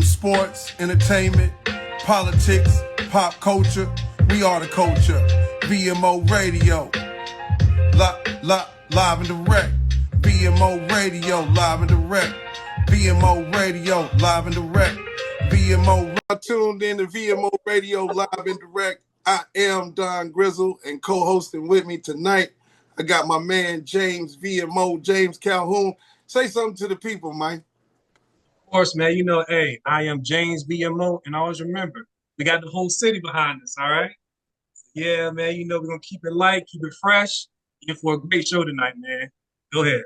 From sports, entertainment, politics, pop culture, we are the culture. VMO Radio, live and direct. VMO Radio, live and direct. VMO Radio, live and direct. VMO. I tuned in to VMO Radio, live and direct. I am Don Grizzle, and co-hosting with me tonight, I got my man James VMO, James Calhoun. Say something to the people, Mike. Of course, man. Hey, I am James V.M.O. and always remember, we got the whole city behind us, all right? Yeah, man, we're gonna keep it light, keep it fresh. In for a great show tonight, man. Go ahead.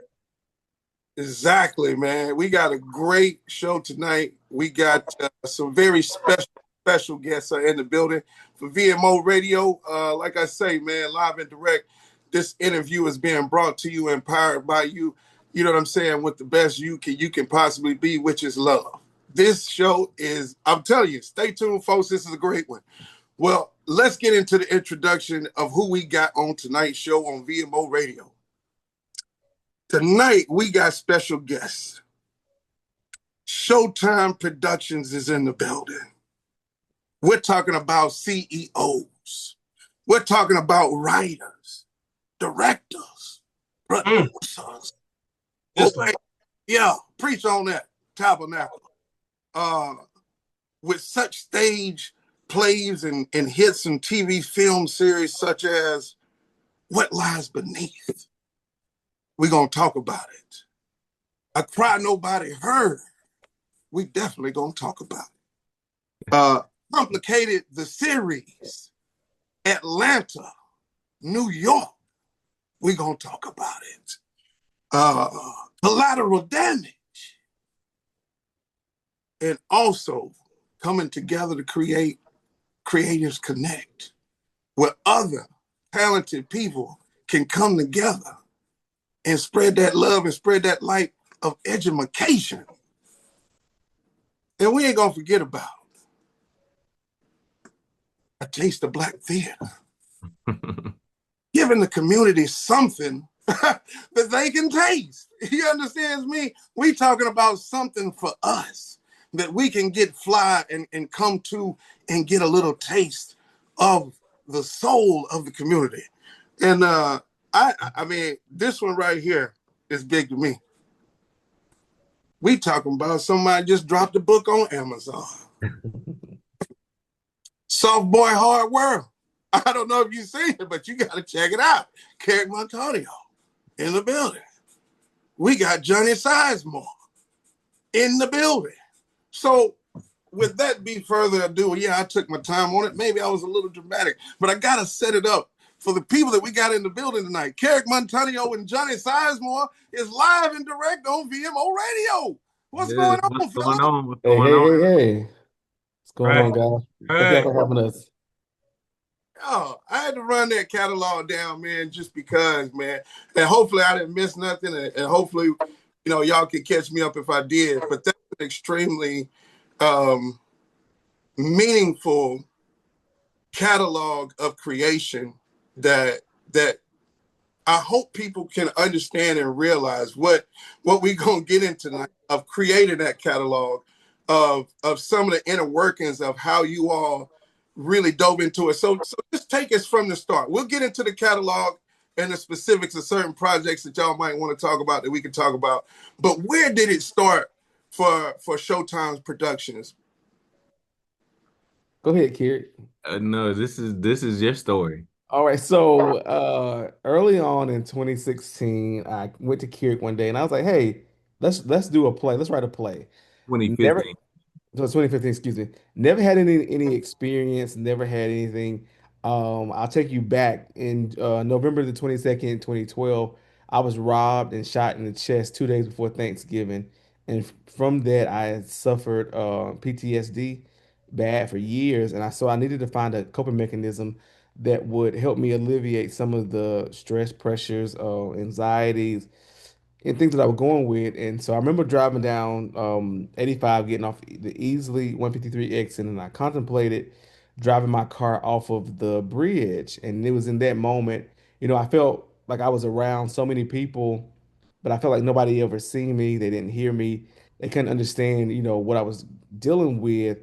Exactly, man. We got a great show tonight. We got some very special guests in the building for VMO Radio. Like I say, man, live and direct. This interview is being brought to you, empowered by you. You know what I'm saying? With the best you can possibly be, which is love. This show is, I'm telling you, stay tuned, folks. This is a great one. Well, let's get into the introduction of who we got on tonight's show on VMO Radio. Tonight, we got special guests. Showtime Productions is in the building. We're talking about CEOs. We're talking about writers, directors, producers. Yeah, preach on that, Tabernacle. With such stage plays and hits and TV film series such as What Lies Beneath. We're going to talk about it. A Cry Nobody Heard. We definitely going to talk about it. Complicated the series. Atlanta, New York. We're going to talk about it. Collateral Damage. And also coming together to create Creators Connect, where other talented people can come together and spread that love and spread that light of education. And we ain't gonna forget about A Taste of Black Theater. Giving the community something that they can taste. You understand me? We talking about something for us that we can get fly and come to and get a little taste of the soul of the community. And I mean, this one right here is big to me. We talking about somebody just dropped a book on Amazon. Soft Boy Hard World. I don't know if you've seen it, but you got to check it out. Kerrick, Montonio in the building. We got Johnny Sizemore in the building. So with that be further ado, yeah, I took my time on it. Maybe I was a little dramatic, but I got to set it up for the people that we got in the building tonight. Kerrick, Montonio, and Johnny Sizemore is live and direct on VMO Radio. What's going on, What's going fellas? on? What's Hey, going hey, on? hey, hey. What's going Right. on, guys? Thank Hey. y'all for having us. Oh, I had to run that catalog down, man, just because, man. And hopefully I didn't miss nothing. And hopefully, y'all can catch me up if I did. But that's an extremely meaningful catalog of creation that I hope people can understand and realize what we're gonna get into tonight of creating that catalog of some of the inner workings of how you all really dove into it. So just take us from the start. We'll get into the catalog and the specifics of certain projects that y'all might want to talk about that we can talk about. But where did it start for Showtime's Productions? Go ahead, Kerrick. No, this is your story. All right, so early on in 2016, I went to Kerrick one day and I was like, "Hey, let's do a play. Let's write a play." Never, 2015. so 2015, excuse me. Never had any experience, never had anything. I'll take you back in November the 22nd, 2012. I was robbed and shot in the chest 2 days before Thanksgiving, and from that I had suffered PTSD bad for years, and I needed to find a coping mechanism that would help me alleviate some of the stress pressures, anxieties, and things that I was going with. And so I remember driving down 85, getting off the easily 153 exit, and I contemplated driving my car off of the bridge. And it was in that moment, I felt like I was around so many people, but I felt like nobody ever seen me. They didn't hear me. They couldn't understand, what I was dealing with.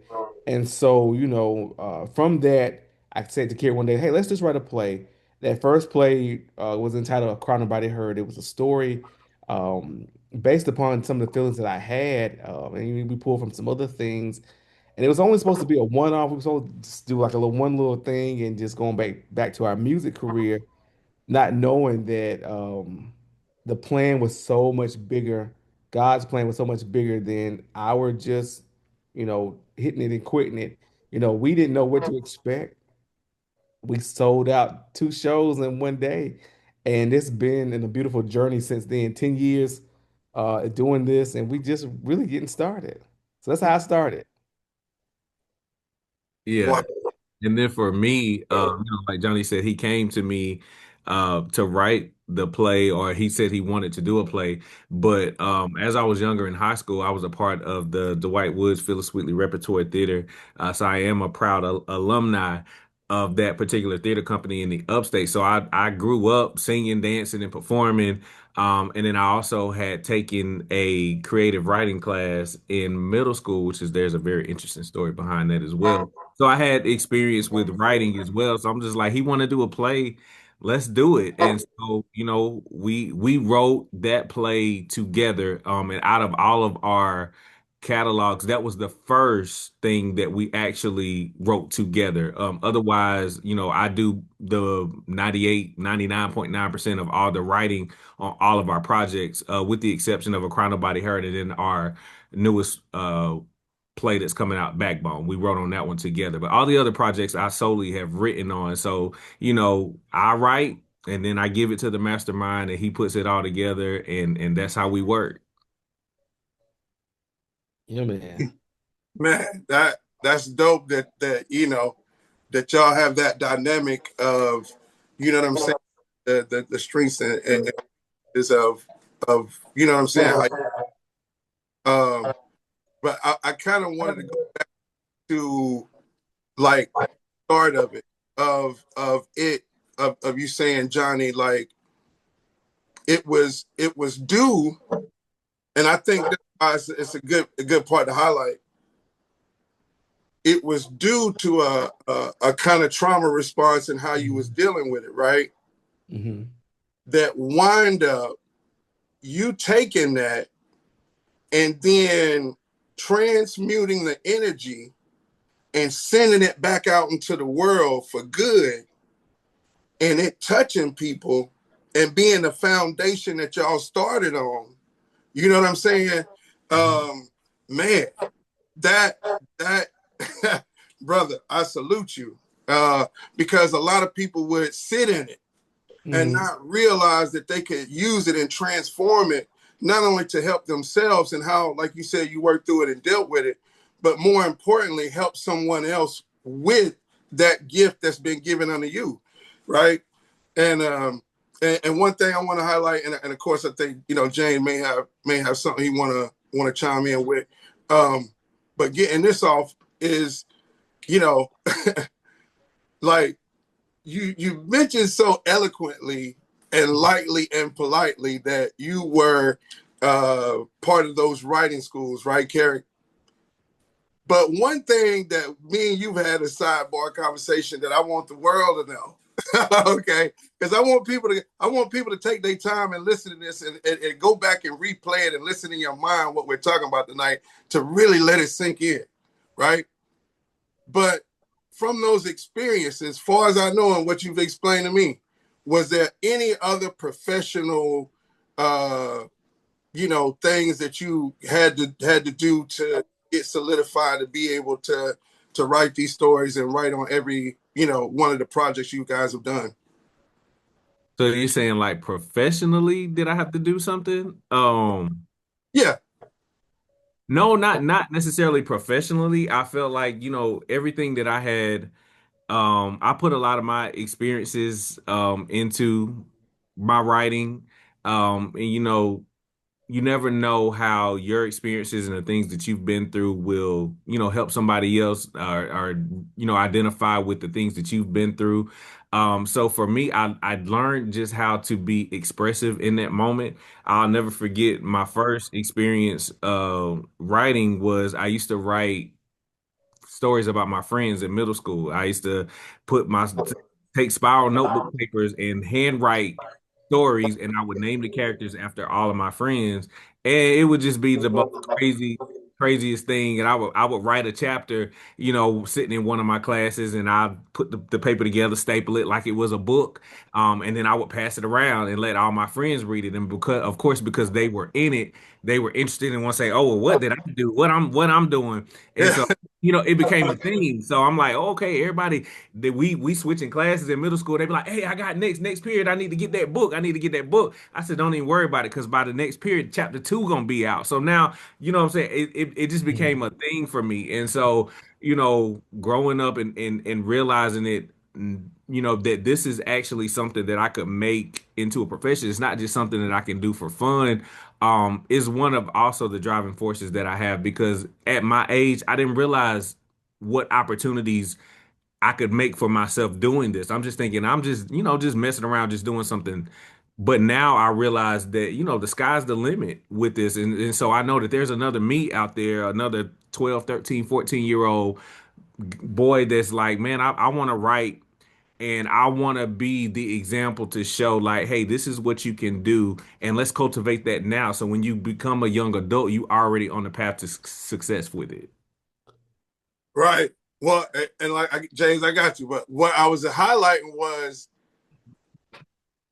And so, from that, I said to Kerry one day, hey, let's just write a play. That first play was entitled A Cry Nobody Heard. It was a story um, based upon some of the feelings that I had. And we pulled from some other things. And it was only supposed to be a one-off. We were supposed to just do like a little one little thing and just going back to our music career, not knowing that the plan was so much bigger. God's plan was so much bigger than our just, hitting it and quitting it. We didn't know what to expect. We sold out two shows in one day, and it's been in a beautiful journey since then. 10 years doing this, and we just really getting started. So that's how I started. Yeah. Wow. And then for me, like Johnny said, he came to me to write the play, or he said he wanted to do a play. But as I was younger in high school, I was a part of the Dwight Woods Phyllis Wheatley Repertory Theater. So I am a proud alumni of that particular theater company in the upstate. So I grew up singing, dancing, and performing. And then I also had taken a creative writing class in middle school, which is there's a very interesting story behind that as well. So I had experience with writing as well. So I'm just like, he want to do a play, let's do it. And so, we wrote that play together. And out of all of our catalogs, that was the first thing that we actually wrote together. Otherwise, I do the 99.9% of all the writing on all of our projects, with the exception of A Crown Nobody Heard, and then our newest play that's coming out, Backbone. We wrote on that one together. But all the other projects I solely have written on. So, I write and then I give it to the mastermind and he puts it all together, and that's how we work. Yeah, man. Man, that's dope that that y'all have that dynamic of, what I'm saying, the strengths and is of what I'm saying, but I kind of wanted to go to like start of it, of you saying, Johnny, like it was due, and I think that's why it's a good part to highlight. It was due to a kind of trauma response and how you was Mhm. dealing with it, right? Mhm. That wind up you taking that and then transmuting the energy and sending it back out into the world for good, and it touching people and being the foundation that y'all started on. You know what I'm saying? Mhm. Man, that that brother, I salute you. Because a lot of people would sit in it and Mhm. not realize that they could use it and transform it, not only to help themselves and how, like you said, you worked through it and dealt with it, but more importantly, help someone else with that gift that's been given unto you, right? And and one thing I want to highlight, and of course, I think Jane may have something he want to chime in with, but getting this off is, you know, like you mentioned so eloquently and lightly and politely that you were part of those writing schools, right, Kerrick? But one thing that me and you've had a sidebar conversation that I want the world to know, okay? Because I want people to take their time and listen to this and go back and replay it and listen in your mind what we're talking about tonight to really let it sink in, right? But from those experiences, as far as I know and what you've explained to me, was there any other professional, uh, things that you had to do to get solidified to be able to write these stories and write on every one of the projects you guys have done? So you're saying like professionally, did I have to do something? Yeah. No, not necessarily professionally. I felt like, everything that I had, I put a lot of my experiences into my writing. And you never know how your experiences and the things that you've been through will, help somebody else or identify with the things that you've been through. So for me, I learned just how to be expressive in that moment. I'll never forget my first experience writing was I used to write stories about my friends in middle school. I used to put my take spiral notebook papers and handwrite stories, and I would name the characters after all of my friends, and it would just be the most craziest thing. And I would write a chapter, sitting in one of my classes, and I put the paper together, staple it like it was a book, and then I would pass it around and let all my friends read it. And because, of course, because they were in it, they were interested and want to say, "Oh, well, what did I do? What I'm doing?" And Yeah. so it became a thing. So I'm like, okay, everybody that we switching classes in middle school, they be like, hey, I got next period. I need to get that book. I need to get that book. I said, don't even worry about it because by the next period, chapter two gonna be out. So now, what I'm saying? It just became Mhm. a thing for me. And so, growing up and realizing it, that this is actually something that I could make into a profession. It's not just something that I can do for fun, is one of also the driving forces that I have because at my age, I didn't realize what opportunities I could make for myself doing this. I'm just thinking I'm just messing around, just doing something. But now I realize that, the sky's the limit with this. And so I know that there's another me out there, another 12, 13, 14-year-old boy that's like, man, I want to write and I want to be the example to show like, hey, this is what you can do, and let's cultivate that now. So when you become a young adult, you already on the path to success with it. Right. Well, and like James, I got you. But what I was highlighting was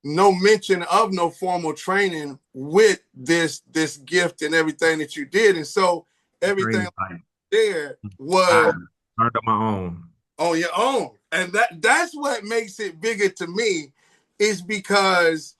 no mention of no formal training with this gift and everything that you did, and so everything Dream life. there I was learned on my own. on your own, and that's what makes it bigger to me, is because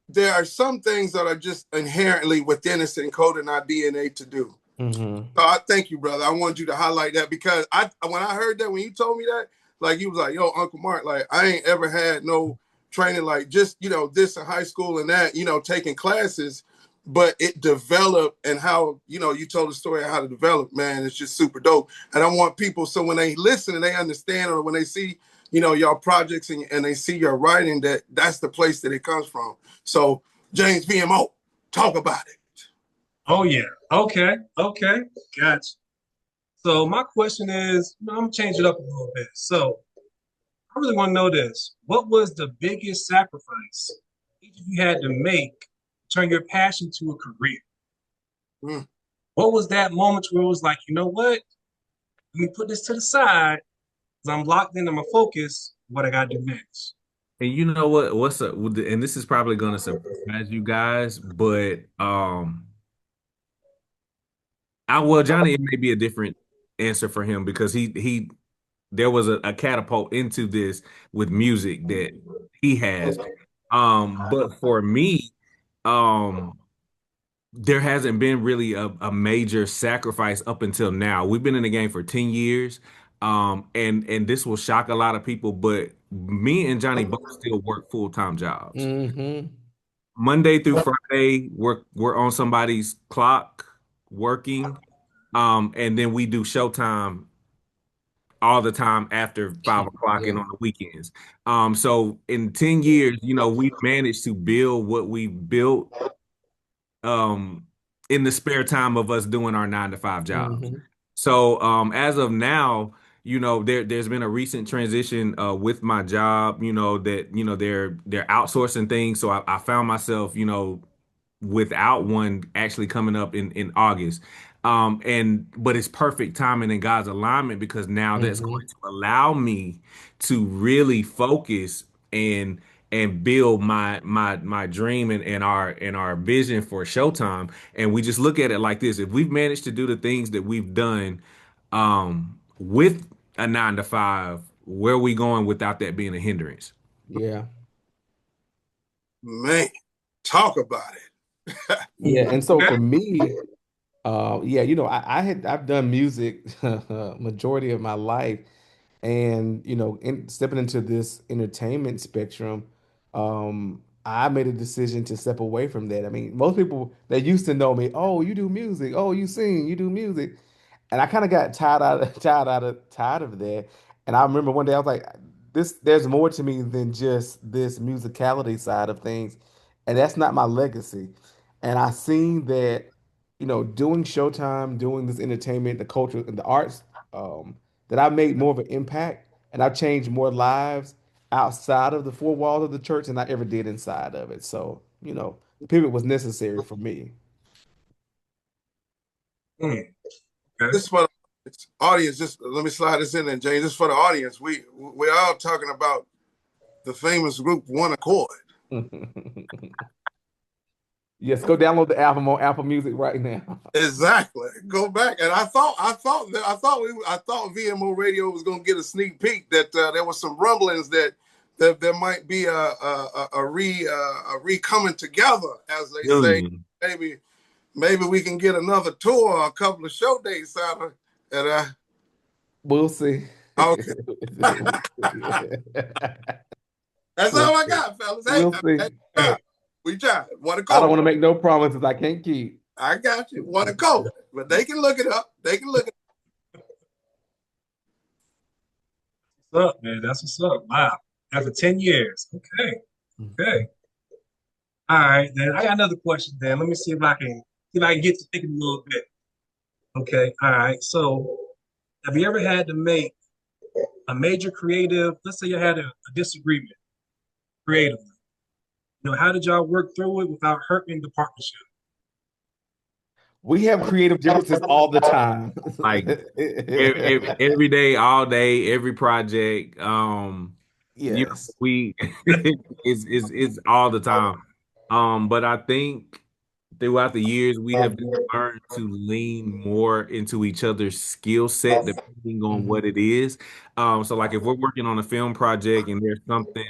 there are some things that are just inherently within us encoded in our DNA to do. Mhm. So I thank you, brother. I wanted you to highlight that because when I heard that, when you told me that, like you was like, yo, Uncle Mark, like I ain't ever had no training like just, this in high school and that, taking classes, but it developed and how, you told the story of how to develop, man, it's just super dope. And I want people, so when they listen and they understand or when they see, y'all projects and they see your writing, that's the place that it comes from. So James V.M.O, talk about it. Oh yeah. Okay. Okay. Gotcha. So my question is, I'm gonna change it up a little bit. So I really want to know this. What was the biggest sacrifice each of you had to make to turn your passion to a career? Mm. What was that moment where it was like, you know what? Let me put this to the side because I'm locked into my focus. What I gotta do next? And you know what? What's up? And this is probably going to surprise you guys, but Johnny, it may be a different answer for him because he there was a catapult into this with music that he has. But for me, um, there hasn't been really a major sacrifice up until now. We've been in the game for 10 years. And this will shock a lot of people, but me and Johnny both still work full-time jobs. Mhm. Monday through Friday, we're on somebody's clock working. And then we do showtime all the time after 5 o'clock Yeah. and on the weekends. So in 10 years, we've managed to build what we built um in the spare time of us doing our 9 to 5 jobs. Mhm. So as of now, there's been a recent transition with my job, that they're outsourcing things. So I found myself, without one actually coming up in August. And but it's perfect timing in God's alignment because now that's going Mhm. to allow me to really focus and build my dream and our vision for Showtime. And we just look at it like this. If we've managed to do the things that we've done with a 9 to 5, where are we going without that being a hindrance? Yeah. Man, talk about it. Yeah. And so Okay. for me, yeah, I've done music majority of my life, and stepping into this entertainment spectrum, I made a decision to step away from that. I mean, most people they used to know me. Oh, you do music. Oh, you sing. You do music. And I kind of got tired of that. And I remember one day I was like, "This, there's more to me than just this musicality side of things, and that's not my legacy." And I seen that, doing Showtime, doing this entertainment, the culture, and the arts, that I made more of an impact, and I changed more lives outside of the four walls of the church than I ever did inside of it. So, the pivot was necessary for me. Mm, okay. This for the audience. Just let me slide this in there, James. This for the audience. We're all talking about the famous group One Accord. Yes, go download the album on Apple Music right now. Exactly. Go back, and I thought VMO Radio was going to get a sneak peek that there was some rumblings that there might be a re coming together, as they say. Billion. Maybe we can get another tour, or a couple of show dates out of. And We'll see. okay, that's We'll all I see. got, fellas. Hey, We'll see. we tried. One I don't Accord. want to make no promises I can't keep. I got you. One Accord, but they can look it up. They can look it What's up, man? That's what's up. Wow. After 10 years. Okay. Okay. All right, then I got another question then. Let me see if I can get to thinking a little bit. Okay. All right. So have you ever had to make a major creative, let's say you had a disagreement creatively. How did y'all work through it without hurting the partnership? We have creative differences all the time. Like every day, all day, every project. Yes. We it's all the time. But I think throughout the years we have just learned to lean more into each other's skill set depending on Mhm. what it is. So like if we're working on a film project and there's something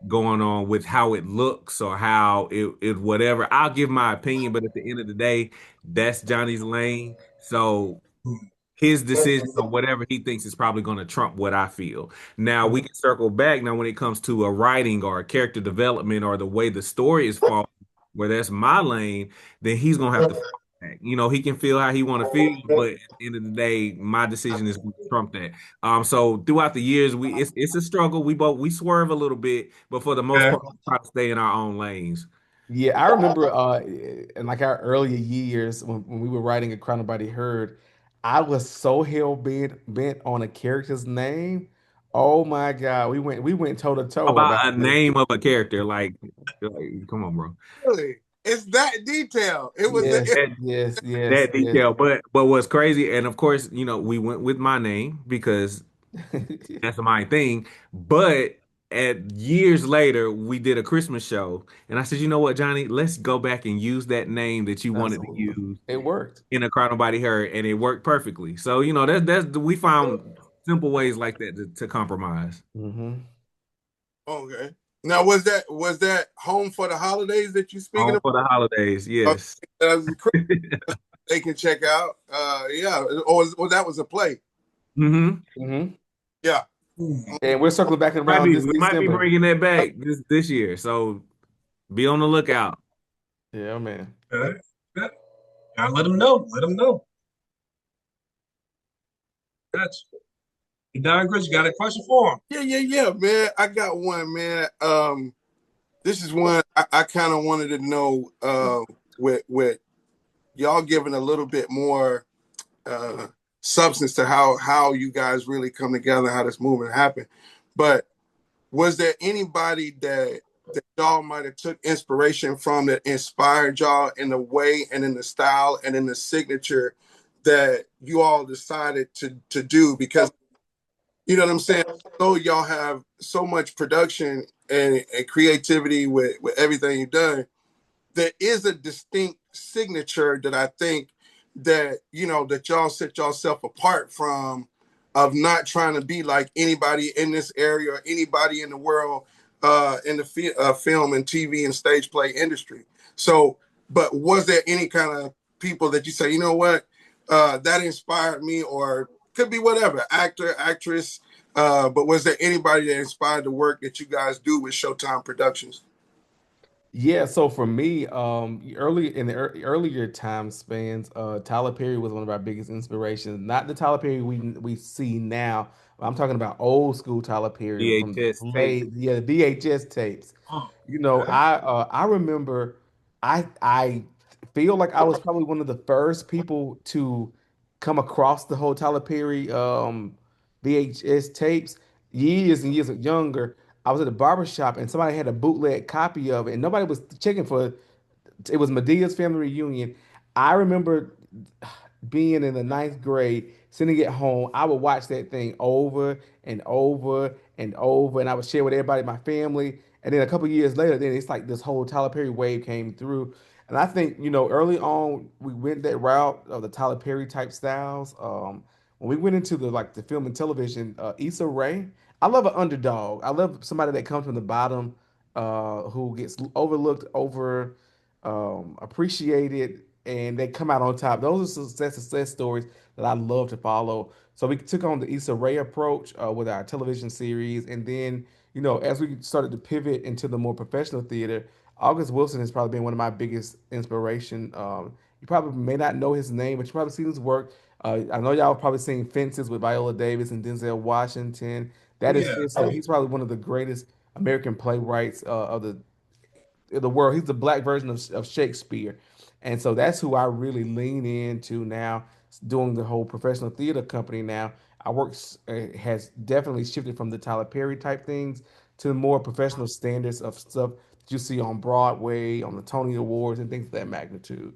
going on with how it looks or how it whatever, I'll give my opinion, but at the end of the day, that's Johnny's lane. So his decision or whatever he thinks is probably going to trump what I feel. Now we can circle back now when it comes to a writing or a character development or the way the story is falling, where that's my lane, then he's gonna have to fall back. He can feel how he want to feel, but at the end of the day, my decision is going to trump that. So throughout the years, it's a struggle. We swerve a little bit, but for the most Okay. part, we try to stay in our own lanes. Yeah, I remember in like our earlier years when we were writing A Crown Nobody Heard, I was so hell bent on a character's name. Oh my God, we went toe to toe About about a this. name of a character, like, come on, bro. really. It's that detail. It was. Yes, It, yes, yes, That yes. detail. But what's crazy, and of course, we went with my name because that's my thing. But at years later, we did a Christmas show, and I said, you know what, Johnny, let's go back and use that name that you wanted to Absolutely. use It worked. in a crowd nobody heard, and it worked perfectly. So that's we found simple ways like that to compromise. Hmm. okay. Now, was that home for the holidays that you speaking Home about? for the holidays, yes. They can check out. Yeah, or that was a play. Hmm. Hmm. Yeah. Hmm. And we're circling back Might around be this we might be December. bringing that back this year. So be on the lookout. Yeah, man. Okay. Okay. Gotta let them know. Let them know. Gotcha. Hey, Don Chris, you got a question for him? Yeah, man. I got one, man. This is one I kind of wanted to know. With y'all giving a little bit more uh substance to how you guys really come together, how this movement happened. But was there anybody that y'all might have took inspiration from that inspired y'all in the way and in the style and in the signature that you all decided to do? Because you know what I'm saying? So y'all have so much production and creativity with everything you've done. There is a distinct signature that I think that that y'all set yourself apart from, of not trying to be like anybody in this area or anybody in the world in the film and TV and stage play industry. So, but was there any kind of people that you say, you know what, that inspired me, or could be whatever, actor, actress, but was there anybody that inspired the work that you guys do with Showtime Productions? Yeah, so for me, early in the earlier time spans, Tyler Perry was one of our biggest inspirations. Not the Tyler Perry we see now. I'm talking about old school Tyler Perry from the VHS tape. late, yeah, the VHS tapes. Oh, You know, okay. I remember I feel like I was probably one of the first people to come across the whole Tyler Perry VHS tapes years and years younger. I was at a barber shop and somebody had a bootleg copy of it, and nobody was checking for it. Was Medea's Family Reunion. I remember being in the ninth grade, sitting at home. I would watch that thing over and over and over, and I would share with everybody in my family. And then a couple years later, then it's like this whole Tyler Perry wave came through. And I think, early on we went that route of the Tyler Perry type styles. When we went into the film and television, Issa Rae, I love an underdog. I love somebody that comes from the bottom, who gets overlooked, over appreciated, and they come out on top. Those are success stories that I love to follow. So we took on the Issa Rae approach with our television series, and then as we started to pivot into the more professional theater, August Wilson has probably been one of my biggest inspiration. You probably may not know his name, but you probably seen his work. I know y'all probably seen Fences with Viola Davis and Denzel Washington. Oh That is yeah. his. So he's probably one of the greatest American playwrights of the world. He's the black version of Shakespeare. And so that's who I really lean into now, doing the whole professional theater company now. Our work has definitely shifted from the Tyler Perry type things to more professional standards of stuff that you see on Broadway, on the Tony Awards, and things of that magnitude.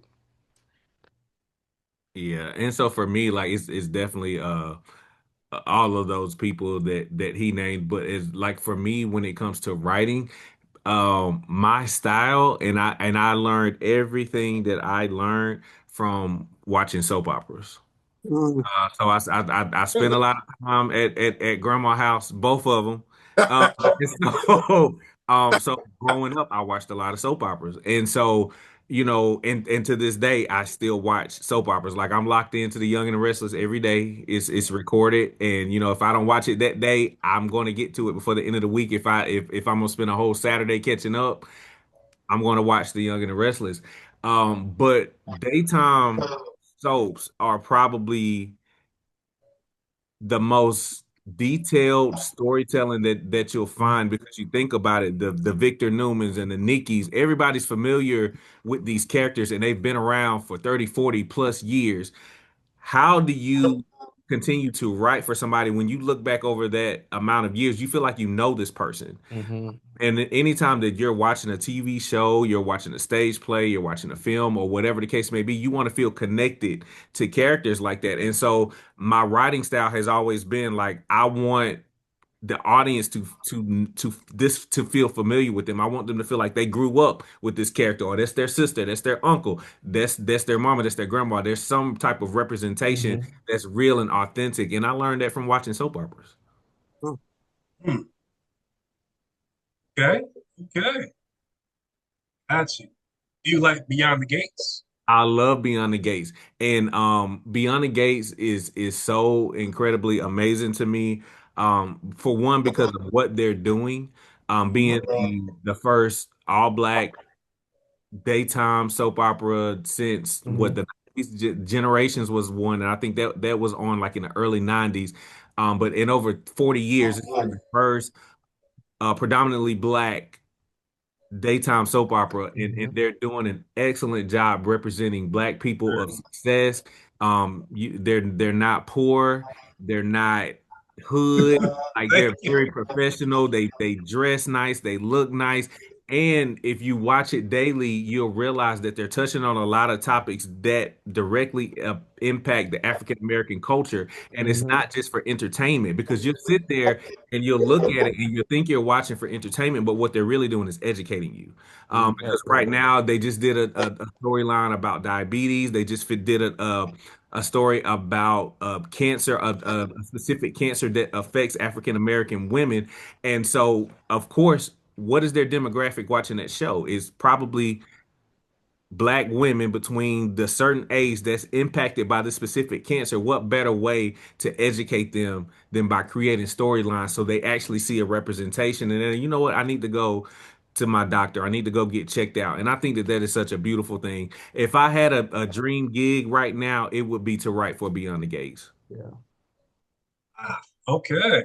Yeah, and so for me, like it's definitely all of those people that he named, but it's like for me when it comes to writing, my style, and I learned everything that I learned from watching soap operas. Mm. So I spent a lot of time at grandma's house, both of them. And so so growing up, I watched a lot of soap operas, and so and to this day, I still watch soap operas. Like I'm locked into The Young and the Restless every day. It's recorded, and if I don't watch it that day, I'm going to get to it before the end of the week. If I'm gonna spend a whole Saturday catching up, I'm going to watch The Young and the Restless. But daytime soaps are probably the most detailed storytelling that you'll find because you think about it, the Victor Newmans and the Nikis, everybody's familiar with these characters and they've been around for 30, 40 plus years. How do you continue to write for somebody when you look back over that amount of years, you feel like you know this person? Hmm. And anytime that you're watching a TV show, you're watching a stage play, you're watching a film, or whatever the case may be, you want to feel connected to characters like that. And so my writing style has always been like I want the audience to feel familiar with them. I want them to feel like they grew up with this character, or that's their sister, that's their uncle, that's their mama, that's their grandma. There's some type of representation Hmm. that's real and authentic. And I learned that from watching soap operas. Hmm. Okay. Okay. Got you. Do you like Beyond the Gates? I love Beyond the Gates, and Beyond the Gates is so incredibly amazing to me. For one, because of what they're doing, being the first all black daytime soap opera since what Hmm. the 90s Generations was one, and I think that was on like in the early 90s. But in over 40 years, this is the first predominantly black daytime soap opera, and Hmm. they're doing an excellent job representing black people of Sure. success. They're not poor, they're not hood, like Thank they're you. very professional. They dress nice, they look nice. And if you watch it daily, you'll realize that they're touching on a lot of topics that directly impact the African American culture. And it's Hmm. not just for entertainment because you'll sit there and you'll look at it and you'll think you're watching for entertainment, but what they're really doing is educating you. Because right Absolutely. now they just did a storyline about diabetes. They just did a story about cancer, a specific cancer that affects African American women. And so, of course, what is their demographic watching that show? Is probably black women between the certain age that's impacted by this specific cancer. What better way to educate them than by creating storylines so they actually see a representation? And then, you know what? I need to go. to my doctor. I need to go get checked out. And I think that that is such a beautiful thing. If I had a dream gig right now, it would be to write for Beyond the Gates. Yeah. Ah, okay.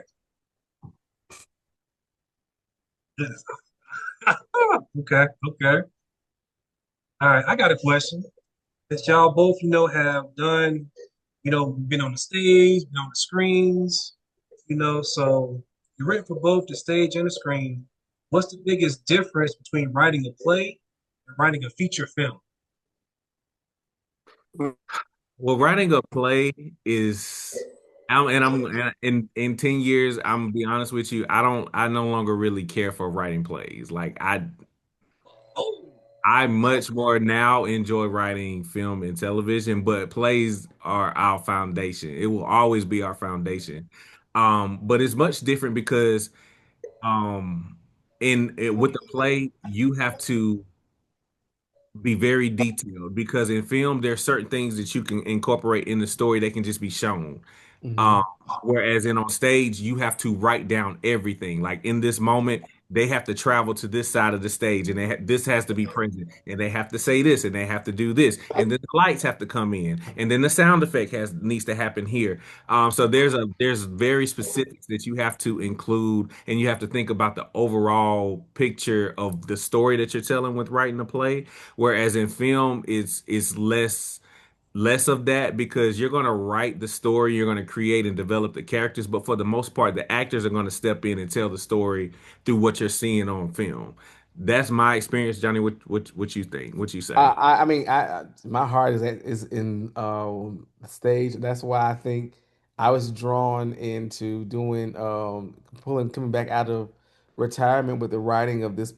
Okay. Okay. All right. I got a question. That y'all both, have done, been on the stage, been on the screens, so you're written for both the stage and the screen. What's the biggest difference between writing a play and writing a feature film? Well, writing a play is, I'm in 10 years, I'm gonna be honest with you, I no longer really care for writing plays. Like Oh, I much more now enjoy writing film and television, but plays are our foundation. It will always be our foundation. But it's much different because with the play, you have to be very detailed because in film there's certain things that you can incorporate in the story that can just be shown. Um, Hmm. whereas in on stage, you have to write down everything. Like in this moment, they have to travel to this side of the stage, and this has to be present, and they have to say this, and they have to do this, and then the lights have to come in, and then the sound effect has needs to happen here. So there's very specifics that you have to include, and you have to think about the overall picture of the story that you're telling with writing a play. Whereas in film, it's less of that because you're going to write the story, you're going to create and develop the characters, but for the most part, the actors are going to step in and tell the story through what you're seeing on film. That's my experience, Johnny. What you think? What you say? I mean, my heart is in stage. That's why I think I was drawn into doing coming back out of retirement with the writing of this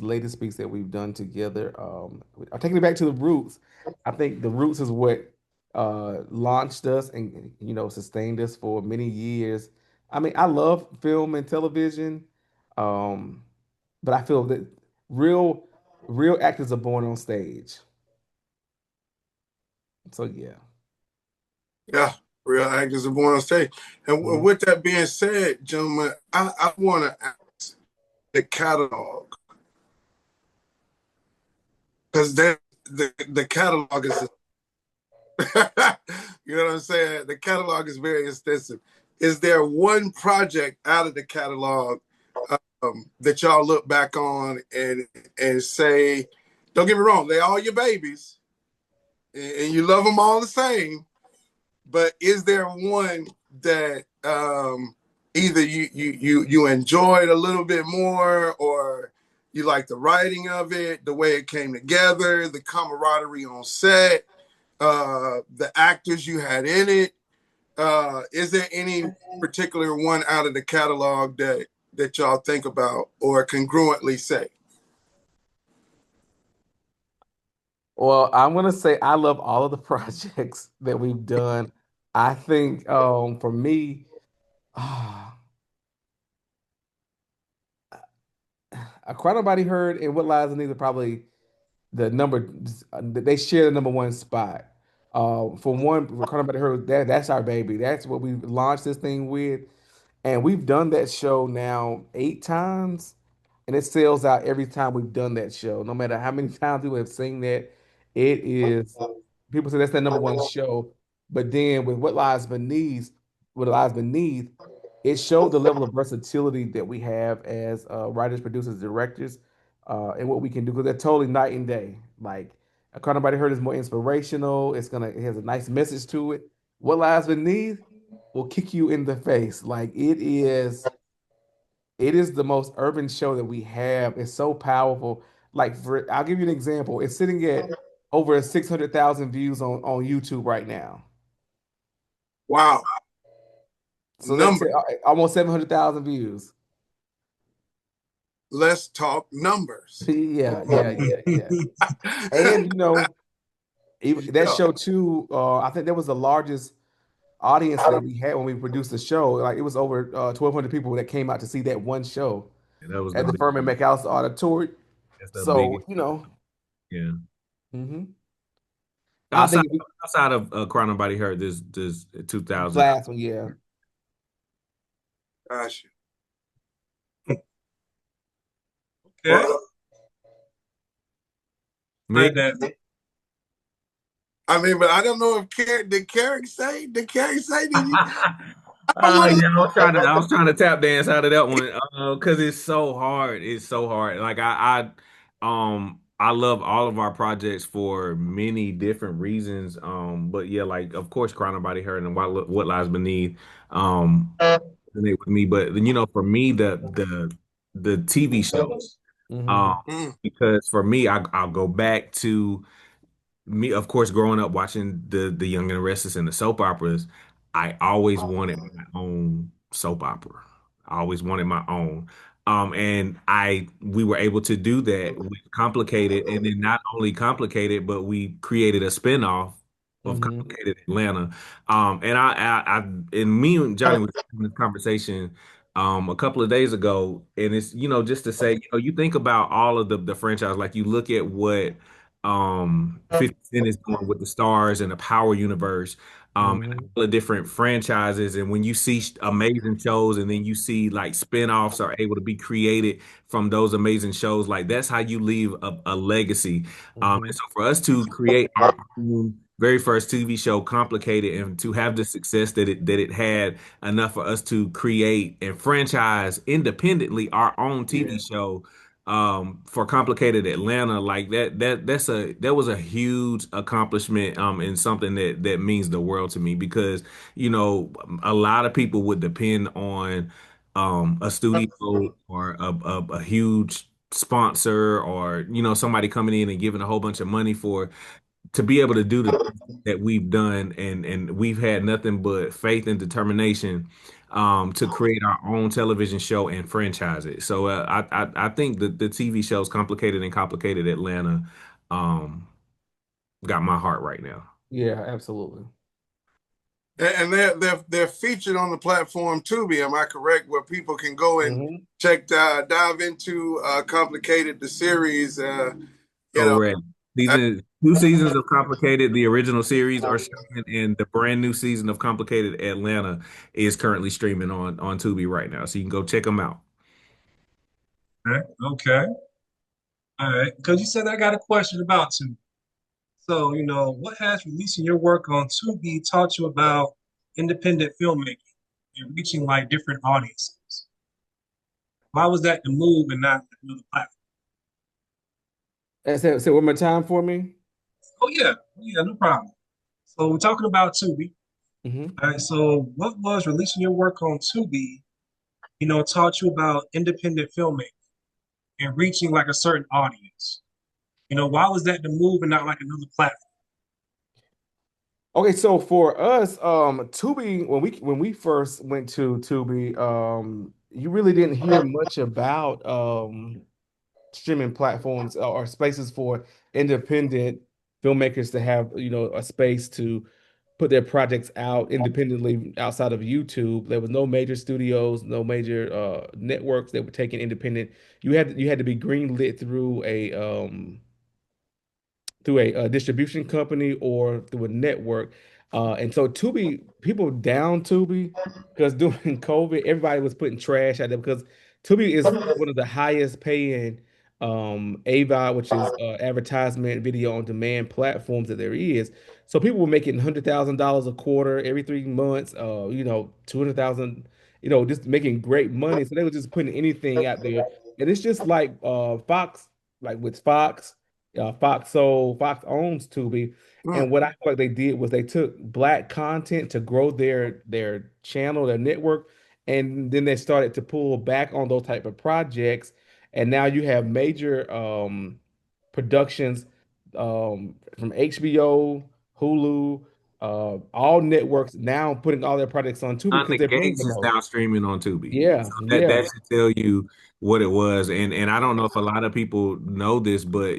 latest piece that we've done together. I'm taking it back to the roots. I think the roots is what launched us and sustained us for many years. I mean, I love film and television, um, but I feel that real. Real actors are born on stage. So yeah. Yeah, real actors are born on stage. And Mhm. with that being said, gentlemen, I want to ask the catalog because the catalog is, you know what I'm saying? The catalog is very extensive. Is there one project out of the catalog that y'all look back on and say, don't get me wrong, they all your babies and you love them all the same, but is there one that either you enjoyed a little bit more, or you like the writing of it, the way it came together, the camaraderie on set, the actors you had in it? Is there any particular one out of the catalog that y'all think about or congruently say? Well, I'm gonna say I love all of the projects that we've done. I think for me, ah, a Cry Nobody Heard and What Lies Beneath are probably the number they share the number one spot. For one, Cry Nobody Heard, that's our baby. That's what we launched this thing with. And we've done that show now 8 times, and it sells out every time we've done that show. No matter how many times people have seen that, it is people say that's their number one show. But then with What Lies Beneath, it showed the level of versatility that we have as writers, producers, directors, and what we can do because they're totally night and day. Like I Caught Nobody Heard is more inspirational. It has a nice message to it. What Lies Beneath will kick you in the face. Like it is the most urban show that we have. It's so powerful. I'll give you an example. It's sitting at over 600,000 views on YouTube right now. Wow, So that's number. almost 700,000 views. Let's talk numbers. Yeah, yeah, yeah, yeah. And even that Yeah. show too, I think that was the largest audience that we had when we produced the show. Like it was over 1,200 people that came out to see that one show And that was the at the big. Furman McAllister Auditorium. That's the So, biggest. Yeah. mhm. I Outside think if outside of Cry Nobody Heard, this we 2000. last one, yeah. Gosh. Okay. Well, Me? Heard that. I mean, but I don't know if Kerrick say? Did Kerrick say? Did you? I Yeah, want to. I was trying to tap dance out of that one, because it's so hard. It's so hard. Like I love all of our projects for many different reasons. But yeah, like of course, Cry Nobody Heard and What Lies Beneath, resonate with me. But for me, the TV shows, Hmm. um, Mm, because for me, I'll go back to me, of course, growing up watching the Young and the Restless and the soap operas, I always wanted my own soap opera. I always wanted my own. And we were able to do that with Complicated, and then not only Complicated, but we created a spinoff of Hmm. Complicated Atlanta. And me and Johnny was having this conversation a couple of days ago, and it's just to say, you think about all of the franchise, like you look at what 50 Cent is doing with the Stars and the Power Universe, and Hmm. all the different franchises. And when you see amazing shows, and then you see like spin-offs are able to be created from those amazing shows, like that's how you leave a legacy. And Hmm. so for us to create our own very first TV show, Complicated, and to have the success that it had, enough for us to create and franchise independently our own TV show, for Complicated Atlanta, like that was a huge accomplishment, and something that means the world to me, because a lot of people would depend on a studio or a huge sponsor, or somebody coming in and giving a whole bunch of money for to be able to do the things that we've done, and we've had nothing but faith and determination, to create our own television show and franchise it. So I think the TV shows Complicated and Complicated Atlanta, um, got my heart right now. Yeah, absolutely. and they're featured on the platform Tubi. Am I correct? Where people can go and Hmm. dive into Complicated the series. You know, Correct. I, Two seasons of Complicated, the original series, are streaming, and the brand new season of Complicated Atlanta is currently streaming on Tubi right now. So you can go check them out. Okay. Okay. All right. Because you said I got a question about Tubi. So, what has releasing your work on Tubi taught you about independent filmmaking and reaching like different audiences? Why was that the move and not another platform? And say one more time for me. Oh yeah, no problem. So we're talking about Tubi. Hmm. All right. So what was releasing your work on Tubi, taught you about independent filmmaking and reaching like a certain audience? Why was that the move and not like another platform? Okay, so for us, Tubi, when we first went to Tubi, you really didn't hear much about streaming platforms or spaces for independent filmmakers to have, a space to put their projects out independently outside of YouTube. There was no major studios, no major networks that were taking independent. You had to be greenlit through a distribution company or through a network. And so Tubi, people down Tubi because during COVID, everybody was putting trash out there because Tubi is one of the highest paying AVOD, which is advertisement video on demand platforms that there is. So people were making $100,000 a quarter every 3 months, 200,000, just making great money. So they were just putting anything out there. And it's just like Fox, like with Fox. Fox owns Tubi, mm, and what I feel like they did was they took black content to grow their channel, their network, and then they started to pull back on those type of projects. And now you have major productions from HBO, Hulu, all networks now putting all their projects on Tubi On because the they're Gates paying is those. now streaming on Tubi. Yeah, So that yeah. should tell you what it was. And I don't know if a lot of people know this, but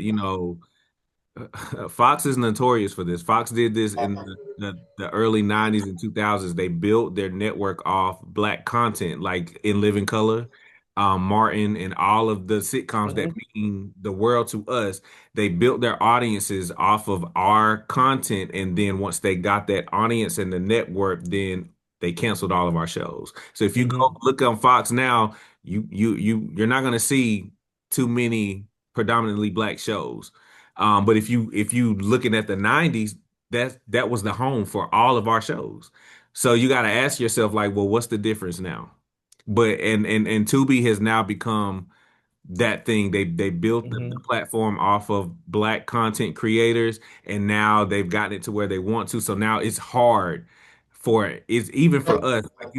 Fox is notorious for this. Fox did this in the early 90s and 2000s. They built their network off black content, like In Living Color, Martin, and all of the sitcoms that Mhm. mean the world to us. They built their audiences off of our content. And then once they got that audience and the network, then they canceled all of our shows. So if you go Mhm. look on Fox now, you're not going to see too many predominantly black shows. But if you looking at the 90s, that was the home for all of our shows. So you got to ask yourself like, well, what's the difference now? But and Tubi has now become that thing. They built the Hmm. platform off of black content creators, and now they've gotten it to where they want to. So now it's hard for it's even for us. Like,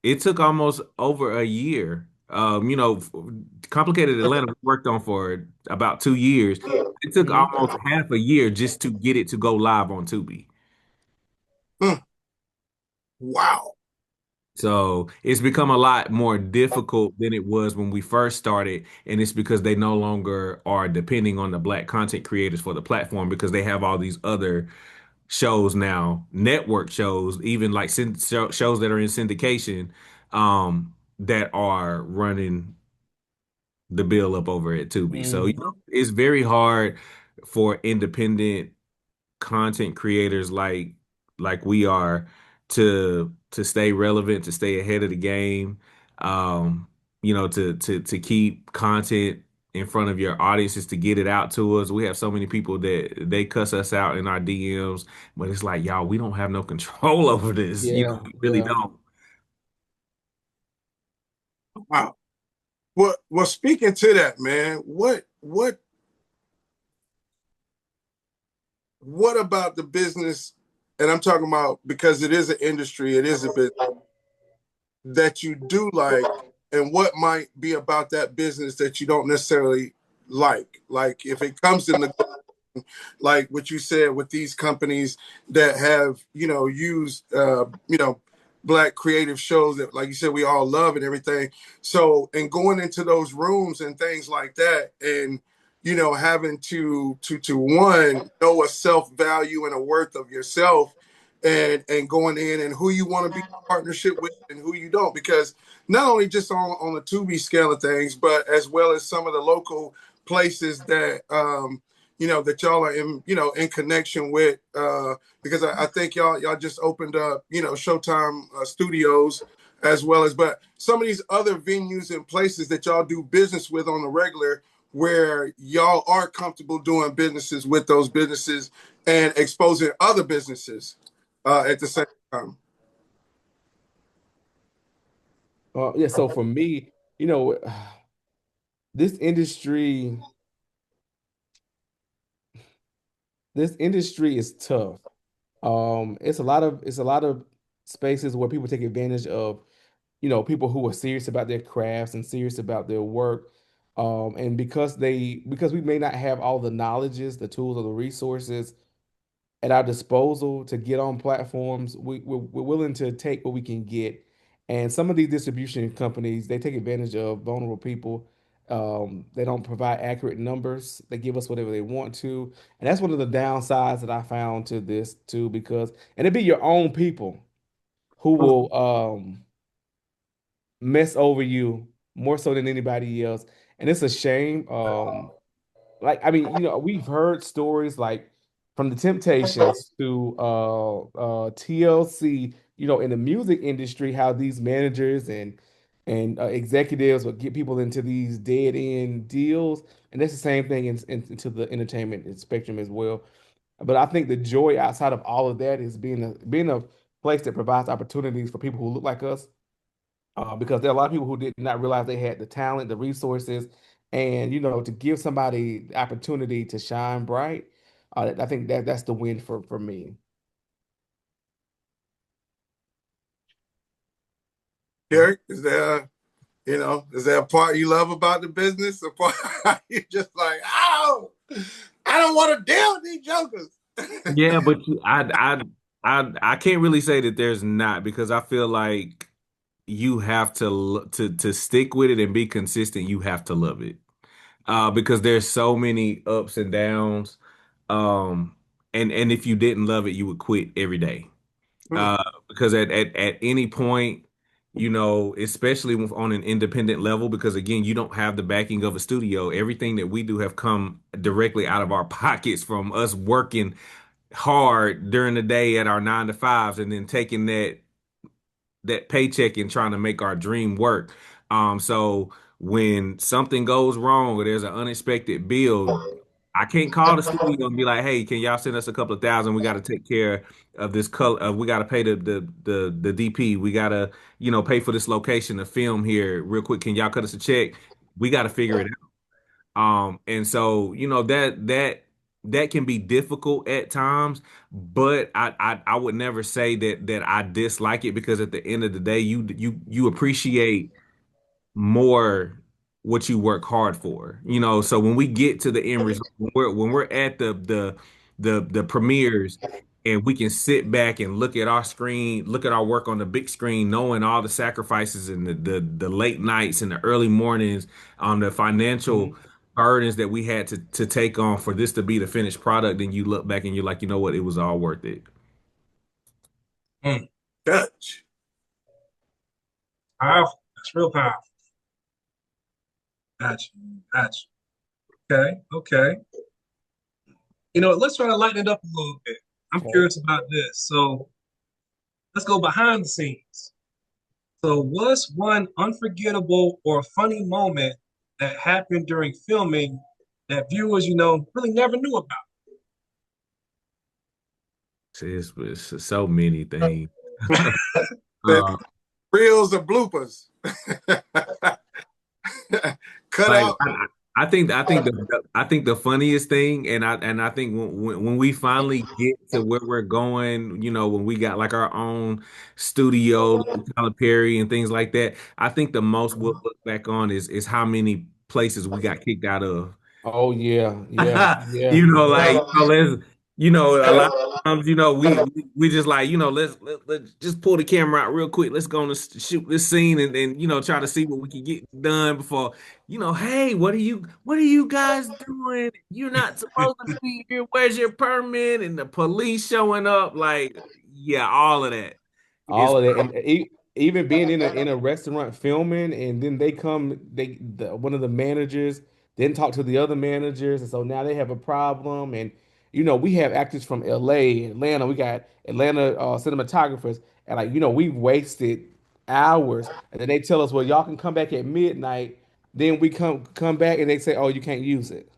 it took almost over a year. Complicated Atlanta we worked on for about 2 years. It took Hmm. almost half a year just to get it to go live on Tubi. Hmm. Wow. So it's become a lot more difficult than it was when we first started, and it's because they no longer are depending on the black content creators for the platform because they have all these other shows now, network shows, even like shows that are in syndication, that are running the bill up over at Tubi. So Hmm. it's very hard for independent content creators like we are to stay relevant, to stay ahead of the game, to keep content in front of your audiences, to get it out to us. We have so many people that they cuss us out in our DMs, but it's like, y'all, we don't have no control over this. Yeah, We really yeah. don't. Wow. Well, speaking to that, man, what about the business? And I'm talking about because it is an industry, it is a business that you do like, and what might be about that business that you don't necessarily like. Like if it comes in the like what you said with these companies that have used black creative shows that, like you said, we all love and everything. So, and going into those rooms and things like that, and having to one know a self value and a worth of yourself, and going in and who you want to be in partnership with and who you don't, because not only just on the Tubi scale of things, but as well as some of the local places that that y'all are in connection with, because I think y'all just opened up Showtime Studios, as well as, but some of these other venues and places that y'all do business with on the regular, where y'all are comfortable doing businesses with those businesses and exposing other businesses at the same time. Yeah. So for me, this industry, this industry is tough. It's a lot of spaces where people take advantage of, people who are serious about their crafts and serious about their work. And because we may not have all the knowledges, the tools, or the resources at our disposal to get on platforms, we're willing to take what we can get. And some of these distribution companies, they take advantage of vulnerable people. They don't provide accurate numbers. They give us whatever they want to. And that's one of the downsides that I found to this too, because, and it'd be your own people who will mess over you more so than anybody else. And it's a shame. Like, I mean, we've heard stories like from the Temptations to TLC, in the music industry, how these managers and executives will get people into these dead end deals, and that's the same thing into the entertainment spectrum as well. But I think the joy outside of all of that is being a place that provides opportunities for people who look like us, because there are a lot of people who did not realize they had the talent, the resources, and to give somebody the opportunity to shine bright. I think that's the win for me. Kerrick, is there a part you love about the business? A part you just like, oh, I don't want to deal with these jokers. Yeah, but I can't really say that there's not because I feel like you have to stick with it and be consistent. You have to love it, because there's so many ups and downs. Um, and if you didn't love it, you would quit every day. Hmm. Because at any point, especially on an independent level, because again, you don't have the backing of a studio. Everything that we do have come directly out of our pockets from us working hard during the day at our 9 to 5s and then taking that paycheck and trying to make our dream work. So when something goes wrong or there's an unexpected bill, I can't call the studio and be like, "Hey, can y'all send us a couple of thousand? We got to take care of this color. We got to pay the DP. We got to, pay for this location to film here real quick. Can y'all cut us a check? We got to figure it out." And so, that can be difficult at times, but I would never say that I dislike it, because at the end of the day, you appreciate more what you work hard for. So when we get to the end result, when we're at the premieres, and we can sit back and look at our screen, look at our work on the big screen, knowing all the sacrifices and the late nights and the early mornings, the financial burdens that we had to take on for this to be the finished product, and you look back and you're like, you know what, it was all worth it. Dutch. Powerful. That's real powerful. Gotcha. Gotcha. Okay. Okay. Let's try to lighten it up a little bit. I'm Okay. curious about this. So let's go behind the scenes. So what's one unforgettable or funny moment that happened during filming that viewers, really never knew about? It's so many things. That uh, reels or bloopers. Cut Like out. I think the funniest thing, and I think when we finally get to where we're going, when we got like our own studio, Tyler Perry and things like that, I think the most we'll look back on is how many places we got kicked out of. Oh yeah, yeah, yeah, Like, yeah. a lot of times, we just like, let's just pull the camera out real quick. Let's go and shoot this scene, and try to see what we can get done before, hey, what are you guys doing? You're not supposed to be here. Where's your permit? And the police showing up, like, yeah, all of that. It's All of that, and even being in a restaurant filming, and then one of the managers didn't talk to the other managers, and so now they have a problem. And we have actors from LA, Atlanta. We got Atlanta cinematographers, and we've wasted hours, and then they tell us, well, y'all can come back at midnight. Then we come back, and they say, oh, you can't use it.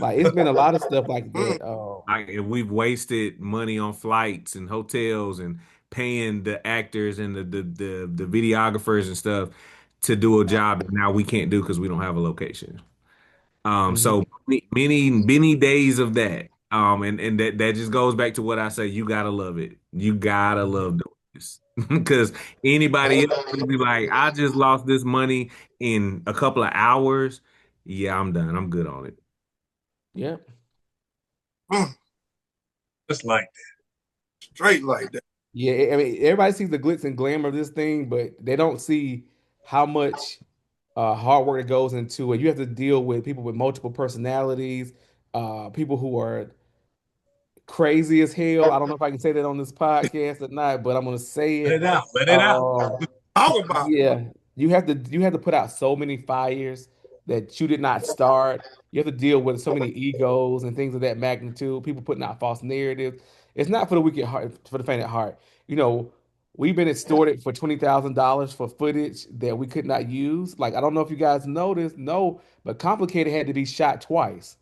Like it's been a lot of stuff like Mm. that. and we've wasted money on flights and hotels and paying the actors and the videographers and stuff to do a job that now we can't do because we don't have a location. Mhm. So many days of that. And that just goes back to what I say. You gotta love it. You gotta love doing this because anybody else will be like, I just lost this money in a couple of hours. Yeah, I'm done. I'm good on it. Yeah. Mm. Just like Straight like that. Yeah, I mean, everybody sees the glitz and glamour of this thing, but they don't see how much hard work that goes into it. You have to deal with people with multiple personalities, people who are crazy as hell. I don't know if I can say that on this podcast or not, but I'm gonna say Let it. it out. Let it out. Um, Talk about yeah, you have to put out so many fires that you did not start. You have to deal with so many egos and things of that magnitude. People putting out false narratives. It's not for the wicked heart, for the faint at heart. You know, we've been extorted for $20,000 for footage that we could not use. Like I don't know if you guys noticed, no, but Complicated had to be shot twice.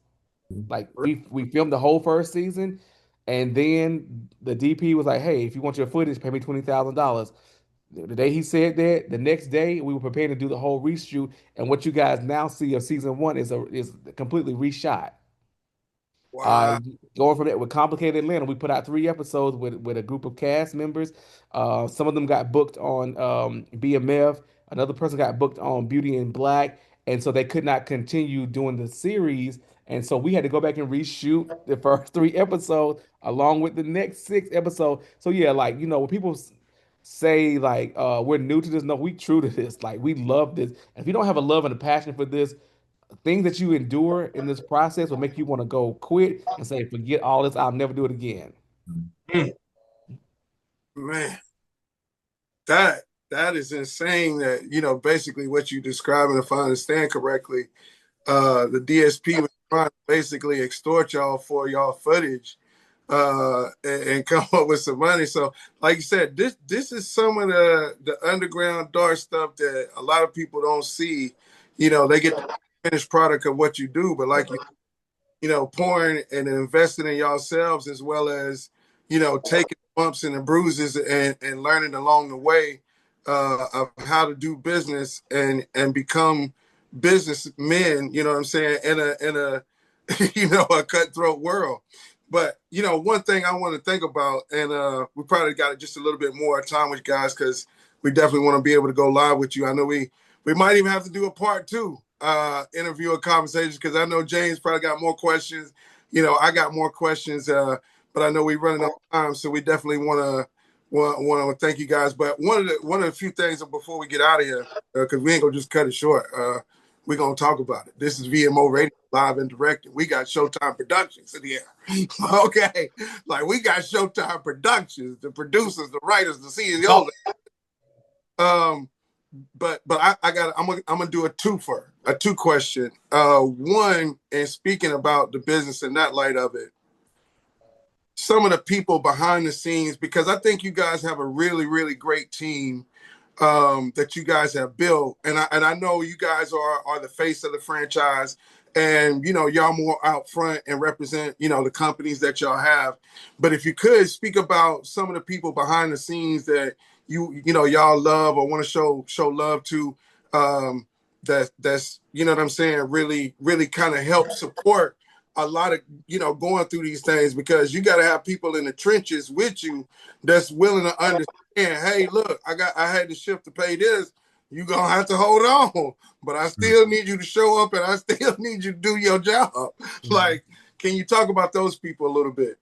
Like it. we filmed the whole first season, and then the DP was like, "Hey, if you want your footage, pay me $20,000." The day he said that, the next day we were prepared to do the whole reshoot, and what you guys now see of season one is completely reshot. Uh, Wow. Going from that with Complicated Atlanta, we put out 3 episodes with a group of cast members. Some of them got booked on BMF. Another person got booked on Beauty in Black, and so they could not continue doing the series. And so we had to go back and reshoot the first 3 episodes along with the next 6 episodes. So yeah, like when people say like we're new to this, no, we true to this. Like we love this. And if you don't have a love and a passion for this, things that you endure in this process will make you want to go quit and say, forget all this, I'll never do it again. Mm. Man, that that is insane that, basically what you describing, if I understand correctly, the DSP was trying to basically extort y'all for y'all footage. and come up with some money. So, like you said, this is some of the underground dark stuff that a lot of people don't see. They get the finished product of what you do, but like pouring and investing in yourselves as well as, taking bumps and the bruises and learning along the way of how to do business and become businessmen, you know what I'm saying, in a a cutthroat world. But one thing I want to think about, and we probably got just a little bit more time with you guys because we definitely want to be able to go live with you. I know we might even have to do a part two interview or conversation because I know James probably got more questions. I got more questions, but I know we're running out of time, so we definitely want to thank you guys. But one of the few things before we get out of here, because we ain't gonna just cut it short. We're gonna talk about it. This is VMO Radio live and directed. We got Showtime Productions in the air. Okay, like we got Showtime Productions, the producers, the writers, the CEOs. But I'm gonna do a two question. One, and speaking about the business in that light of it, some of the people behind the scenes, because I think you guys have a really, really great team that you guys have built, and I know you guys are the face of the franchise, and y'all more out front and represent the companies that y'all have. But if you could speak about some of the people behind the scenes that y'all love or want to show love to, that's what I'm saying, really really kind of help support a lot of going through these things, because you got to have people in the trenches with you that's willing to understand. Hey, look, I had to shift to pay this. You're gonna have to hold on, but I still need you to show up and I still need you to do your job. Like, can you talk about those people a little bit?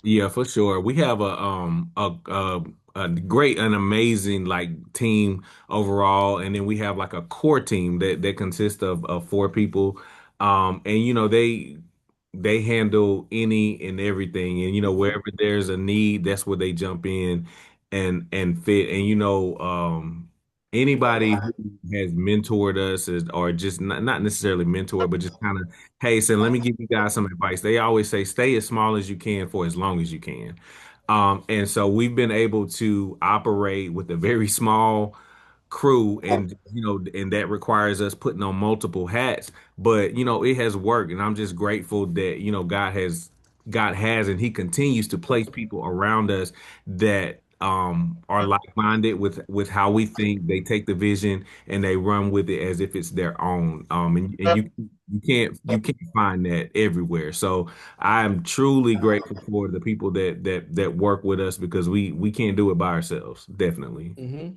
Yeah, for sure. We have a great and amazing like team overall, and then we have like a core team that consists of four people. And they handle any and everything, and wherever there's a need, that's where they jump in and fit. And anybody who has mentored us or just not necessarily mentored, but just kind of, hey, so let me give you guys some advice. They always say, stay as small as you can for as long as you can. And so we've been able to operate with a very small crew, and and that requires us putting on multiple hats, but it has worked, and I'm just grateful that God has and he continues to place people around us that are like-minded with how we think. They take the vision and they run with it as if it's their own, and you can't find that everywhere. So I'm truly grateful for the people that work with us, because we can't do it by ourselves, definitely. Hmm.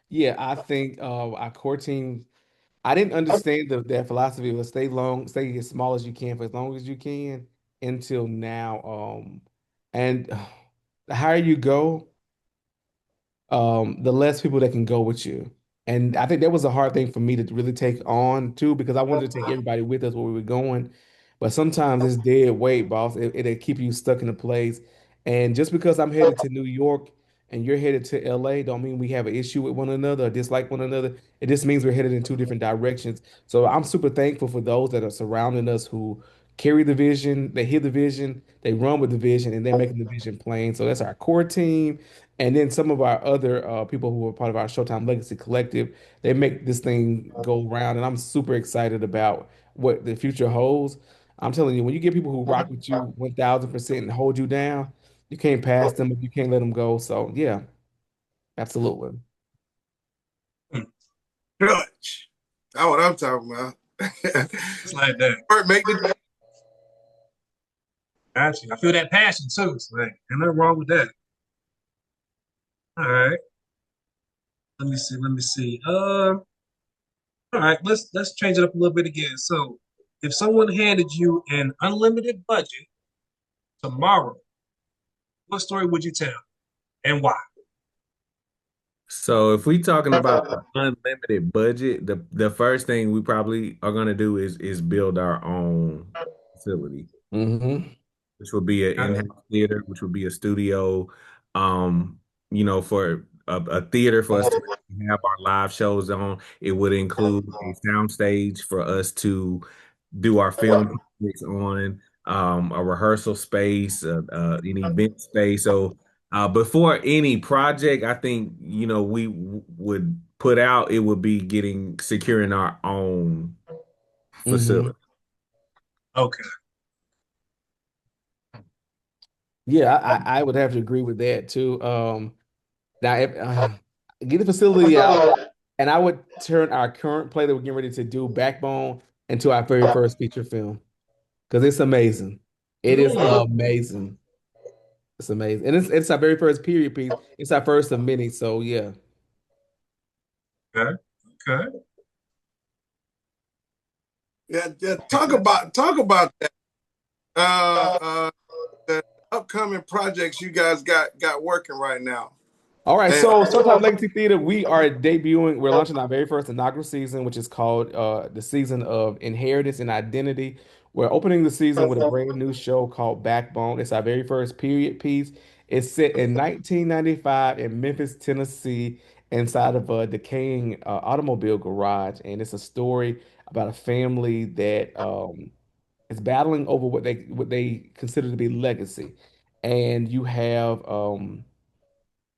Yeah, I think our core team. I didn't understand that philosophy of stay as small as you can for as long as you can until now. And the higher you go, the less people that can go with you. And I think that was a hard thing for me to really take on too, because I wanted to take everybody with us where we were going. But sometimes it's dead weight, boss. It'll keep you stuck in a place. And just because I'm headed to New York and you're headed to LA, don't mean we have an issue with one another or dislike one another. It just means we're headed in two different directions. So I'm super thankful for those that are surrounding us who carry the vision, they hear the vision, they run with the vision, and they're making the vision plain. So that's our core team. And then some of our other people who are part of our Showtime Legacy Collective, they make this thing go round. And I'm super excited about what the future holds. I'm telling you, when you get people who rock with you 1000% and hold you down, you can't pass them if you can't let them go. So, yeah, absolutely. Dutch. That's what I'm talking about. It's like that. Make the Actually, I feel that passion too. So, hey, ain't nothing wrong with that. All right. Let me see. Let me see. All right. Let's change it up a little bit again. So, if someone handed you an unlimited budget tomorrow, what story would you tell and why? So if we talking about the unlimited budget, the first thing we probably are gonna do is build our own facility, Hmm. which would be an Got it. in-house theater, which would be a studio, for a theater for us to have our live shows on. It would include a sound stage for us to do our film projects on, a rehearsal space, an event space. So before any project, I think we would put out, it would be getting securing our own Hmm. facility. Okay. Yeah, I would have to agree with that too. Now, if, get the facility out, and I would turn our current play that we're getting ready to do, Backbone, into our very first feature film because it's amazing. It is amazing. It's amazing, and it's our very first period piece. It's our first of many. So yeah. Okay. Okay. Yeah, yeah. Talk about that. Uh, the upcoming projects you guys got working right now. All right, And so Showtime Legacy Theater, we are debuting. We're launching our very first inaugural season, which is called the season of Inheritance and Identity. We're opening the season with a brand new show called Backbone. It's our very first period piece. It's set in 1995 in Memphis, Tennessee, inside of a decaying automobile garage, and it's a story about a family that is battling over what they consider to be legacy. And you have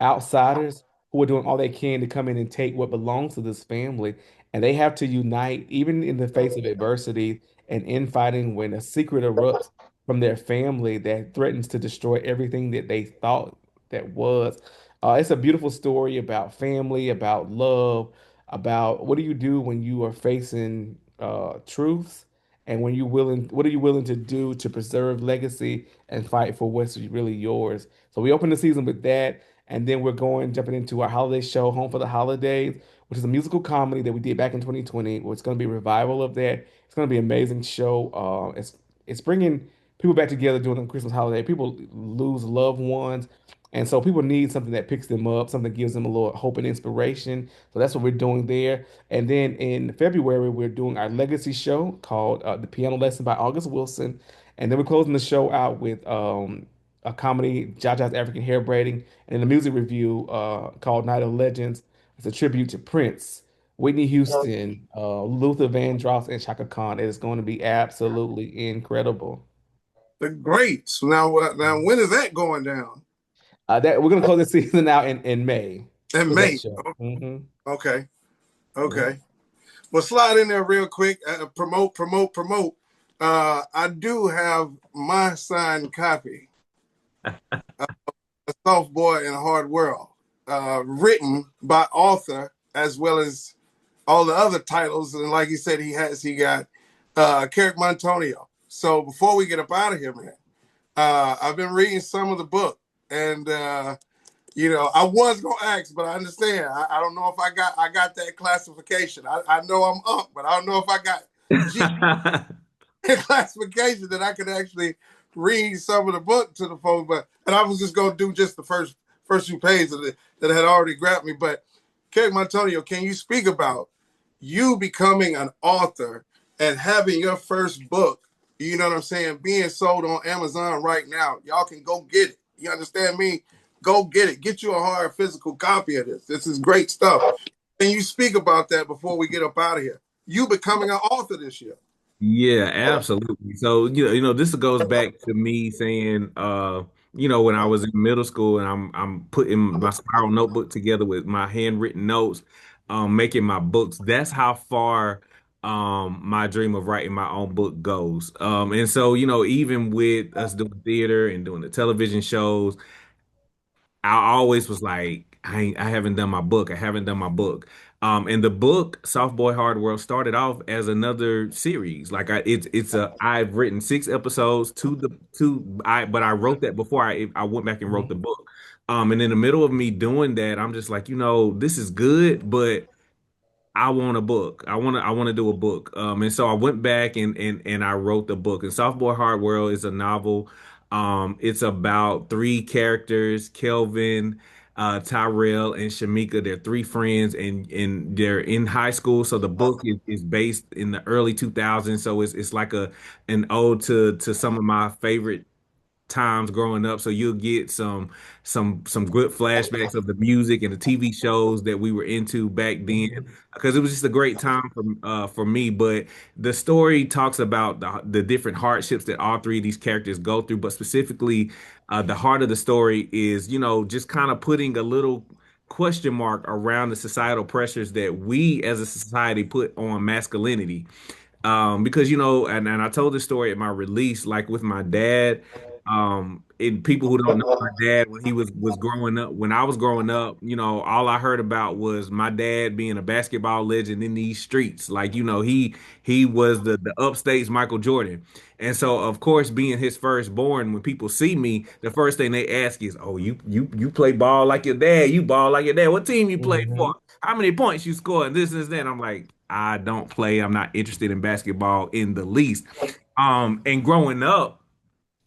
outsiders who are doing all they can to come in and take what belongs to this family. And they have to unite, even in the face of adversity and infighting, when a secret erupts from their family that threatens to destroy everything that they thought that was. It's a beautiful story about family, about love, about what do you do when you are facing truths, and when you willing, what are you willing to do to preserve legacy and fight for what's really yours? So we open the season with that. And then we're jumping into our holiday show, Home for the Holidays, which is a musical comedy that we did back in 2020. Well, it's going to be a revival of that. It's going to be an amazing show. It's bringing people back together during the Christmas holiday. People lose loved ones, and so people need something that picks them up, something that gives them a little hope and inspiration. So that's what we're doing there. And then in February, we're doing our legacy show called The Piano Lesson by August Wilson. And then we're closing the show out with a comedy, Jaja's African Hair Braiding, and then a music review called Night of Legends. It's a tribute to Prince, Whitney Houston, Luther Vandross, and Shaka Khan. It is going to be absolutely incredible. the greats. Now when is that going down? That we're gonna close the season out in May In with that May. show. Okay. Yeah. Okay. Well, slide in there real quick. Promote. I do have my signed copy, A Soft Boy in a Hard World, written by author as well as all the other titles. And like he said, he got Kerrick Montonio. So before we get up out of here, man, I've been reading some of the book, and I was gonna ask, but I understand. I don't know if I got that classification. I know I'm up, but I don't know if I got G classification that I could actually read some of the book to the folks. But and I was just gonna do just the first few pages of it that had already grabbed me. But Kerrick Montonio, can you speak about you becoming an author and having your first book? You know what I'm saying? Being sold on Amazon right now. Y'all can go get it. You understand me? Go get it. Get you a hard physical copy of this. This is great stuff. Can you speak about that before we get up out of here? You becoming an author this year. Yeah, absolutely. So, this goes back to me saying, when I was in middle school and I'm putting my spiral notebook together with my handwritten notes, making my books. That's how far my dream of writing my own book goes. And so, even with us doing theater and doing the television shows, I always was like, I haven't done my book. I haven't done my book. And the book, Soft Boy Hard World, started off as another series. Like I've written 6 episodes but I wrote that before I went back and wrote the Mhm. book. And in the middle of me doing that, I'm just like, this is good, but I want a book. I want to do a book. And so I went back and I wrote the book. And Soft Boy Hard World is a novel. It's about three characters, Kelvin, Tyrell, and Shamika. They're three friends and they're in high school. So the book is based in the early 2000s. So it's like an ode to some of my favorite times growing up, so you'll get some good flashbacks of the music and the TV shows that we were into back then, because it was just a great time for me. But the story talks about the different hardships that all three of these characters go through, but specifically, the heart of the story is, just kind of putting a little question mark around the societal pressures that we as a society put on masculinity. Because and I told this story at my release, like with my dad. And people who don't know my dad, when he was growing up, when I was growing up, all I heard about was my dad being a basketball legend in these streets. Like, he was the upstate's Michael Jordan. And so, of course, being his firstborn, when people see me, the first thing they ask is, "Oh, you play ball like your dad? You ball like your dad? What team you play for? Hmm. How many points you score?" And this and that. I'm like, I don't play. I'm not interested in basketball in the least. And growing up,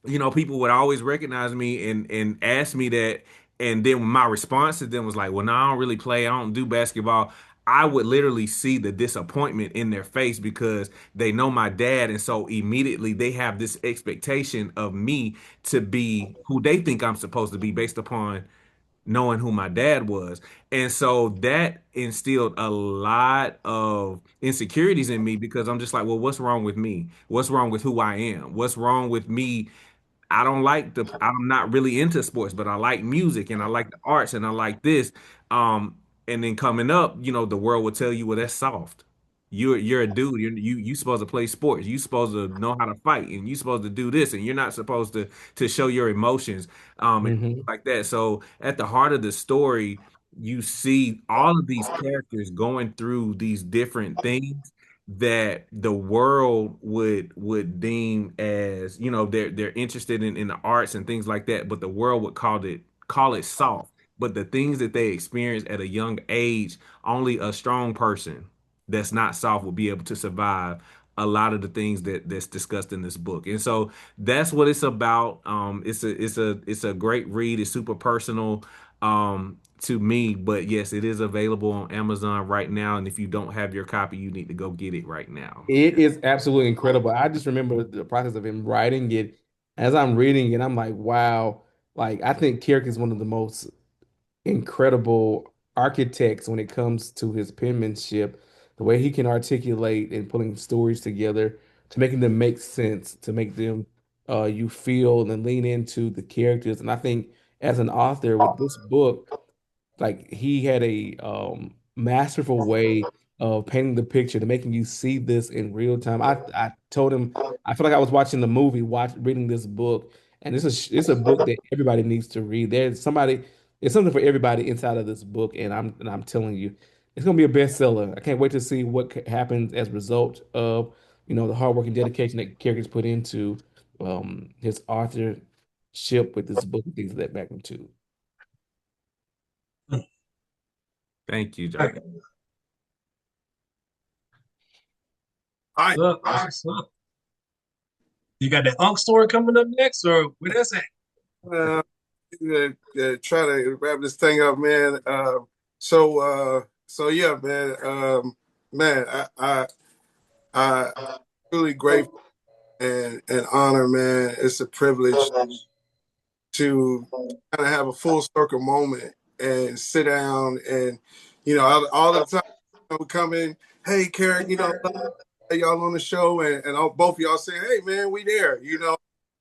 people would always recognize me and ask me that. And then my response to them was like, "Well, no, I don't really play. I don't do basketball." I would literally see the disappointment in their face because they know my dad. And so immediately they have this expectation of me to be who they think I'm supposed to be based upon knowing who my dad was. And so that instilled a lot of insecurities in me because I'm just like, well, what's wrong with me? What's wrong with who I am? What's wrong with me? I'm not really into sports, but I like music and I like the arts and I like this. Um, and then coming up, the world will tell you, well, that's soft. You're a dude. You supposed to play sports. You supposed to know how to fight, and you supposed to do this, and you're not supposed to show your emotions, and Hmm. like that. So at the heart of the story, you see all of these characters going through these different things that the world would deem as, they're interested in the arts and things like that, but the world would call it soft. But the things that they experience at a young age, only a strong person that's not soft will be able to survive a lot of the things that's discussed in this book. And so that's what it's about. It's a great read. It's super personal to me, but yes, it is available on Amazon right now. And if you don't have your copy, you need to go get it right now. It is absolutely incredible. I just remember the process of him writing it. As I'm reading it, I'm like, wow. Like, I think Kerrick is one of the most incredible architects when it comes to his penmanship, the way he can articulate and putting stories together to making them make sense, to make them you feel and lean into the characters. And I think as an author with this book, like he had a masterful way of painting the picture to making you see this in real time. I told him I feel like I was watching the movie, reading this book, and it's a book that everybody needs to read. It's something for everybody inside of this book, and I'm telling you, it's gonna be a bestseller. I can't wait to see what happens as a result of the hard work and dedication that characters put into his authorship with this book and things of that magnitude. Thank you, Right. Johnny. All right. So, so, you got that Unk story coming up next, or where that's at? Uh, try to wrap this thing up, man. So yeah, man. Man, I really grateful and honor, man. It's a privilege to kind of have a full circle moment and sit down and, all the time we come in, hey, Kerrick, y'all on the show and both of y'all say, hey, man, we there, to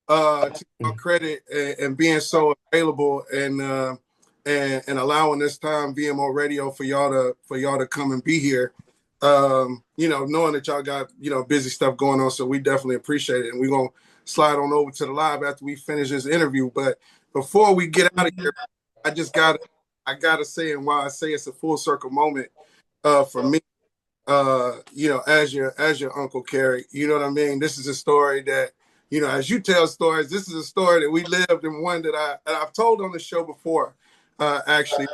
our credit and being so available and allowing this time VMO radio for y'all to come and be here. Knowing that y'all got busy stuff going on, so we definitely appreciate it, and we're gonna slide on over to the live after we finish this interview. But before we get out of here, I gotta say, and why I say it's a full circle moment for me, as your Uncle Kerrick, you know what I mean? This is a story that, as you tell stories, this is a story that we lived and one that I've told on the show before, actually.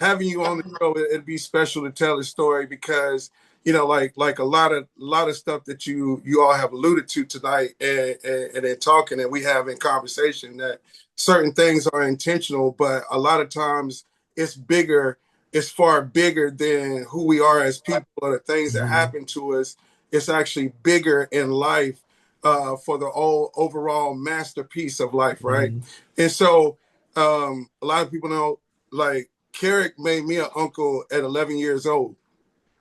Having you on the show, it'd be special to tell the story because, like a lot of stuff that you all have alluded to tonight and in talking and we have in conversation, that certain things are intentional, but a lot of times it's bigger, it's far bigger than who we are as people or the things that Mhm. happen to us. It's actually bigger in life, for the overall masterpiece of life, right? Mm-hmm. And so a lot of people know, like, Kerrick made me an uncle at 11 years old,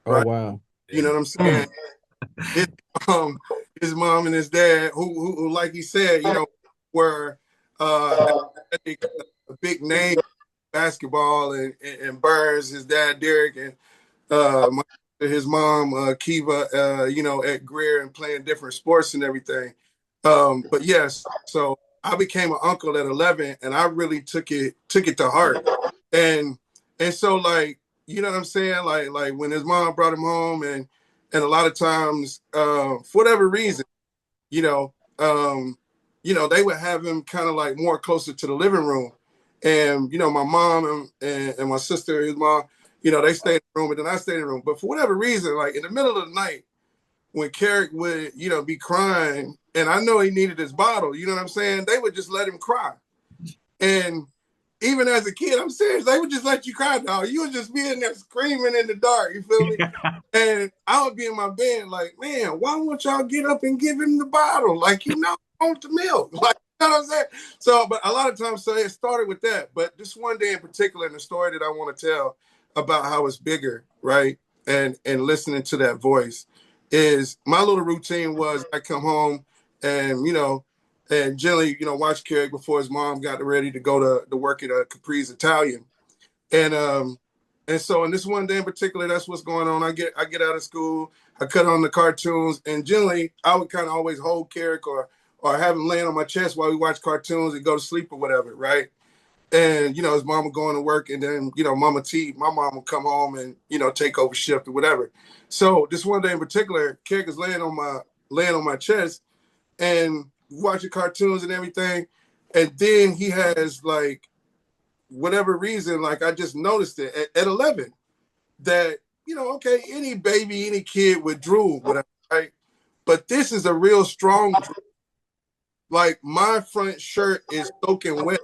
Oh right? wow. You know what I'm saying? His, um, his mom and his dad, who like he said, were a big name basketball, and Burns, his dad Derek, and his mom Kiva, at Greer and playing different sports and everything. But yes, so I became an uncle at 11, and I really took it to heart, and so, like, you know what I'm saying, like when his mom brought him home, and a lot of times, for whatever reason, you know, they would have him kind of like more closer to the living room. And, my mom and my sister, his mom, they stayed in the room, and then I stayed in the room. But for whatever reason, like in the middle of the night, when Kerrick would, be crying, and I know he needed his bottle, you know what I'm saying? They would just let him cry. And even as a kid, I'm serious, they would just let you cry, dog. You would just be in there screaming in the dark, you feel me? And I would be in my bed like, man, why won't y'all get up and give him the bottle? Like, I want the milk. Like, you know what I'm saying? So, but a lot of times, so it started with that. But this one day in particular, and the story that I want to tell about how it's bigger, right? And listening to that voice is my little routine was I come home and, and generally, watch Kerrick before his mom got ready to go to work at Capri's Italian. And so in this one day in particular, that's what's going on. I get out of school, I cut on the cartoons, and generally I would kind of always hold Kerrick or have him laying on my chest while we watch cartoons and go to sleep or whatever, right? And his mom would go into work, and then Mama T, my mom would come home and take over shift or whatever. So this one day in particular, Kerrick is laying on my chest and watching cartoons and everything, and then he has, like, whatever reason, like, I just noticed it at 11 that, okay, any baby, any kid would drool, whatever, right? But this is a real strong drool. Like, my front shirt is soaking wet,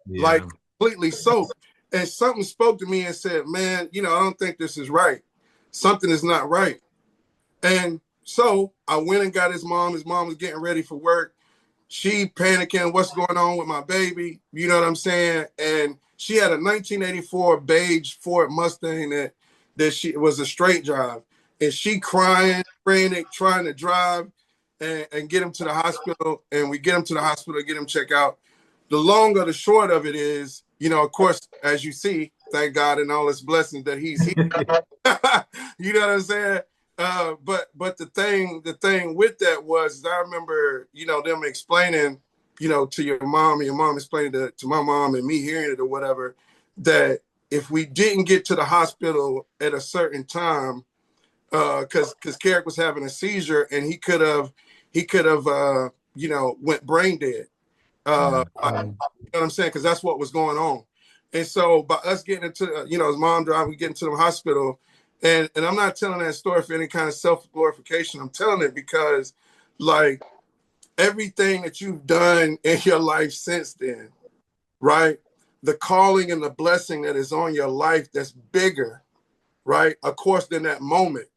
like Yeah. completely soaked. And something spoke to me and said, man, I don't think this is right. Something is not right. And so I went and got his mom. His mom was getting ready for work. She panicking, what's going on with my baby? You know what I'm saying? And she had a 1984 beige Ford Mustang that she was a straight drive. And she crying, frantic, trying to drive and get him to the hospital. And we get him to the hospital, get him checked out. The long or the short of it is, of course, as you see, thank God and all his blessings that he's here. You know what I'm saying? But the thing with that was, I remember, them explaining, to your mom, and your mom explaining to my mom, and me hearing it or whatever, that if we didn't get to the hospital at a certain time, because Kerrick was having a seizure, and he could have went brain dead. You know what I'm saying? Because that's what was going on. And so by us getting into, his mom driving, we get into the hospital. And I'm not telling that story for any kind of self-glorification. I'm telling it because, like, everything that you've done in your life since then, right? The calling and the blessing that is on your life that's bigger, right? Of course, than that moment.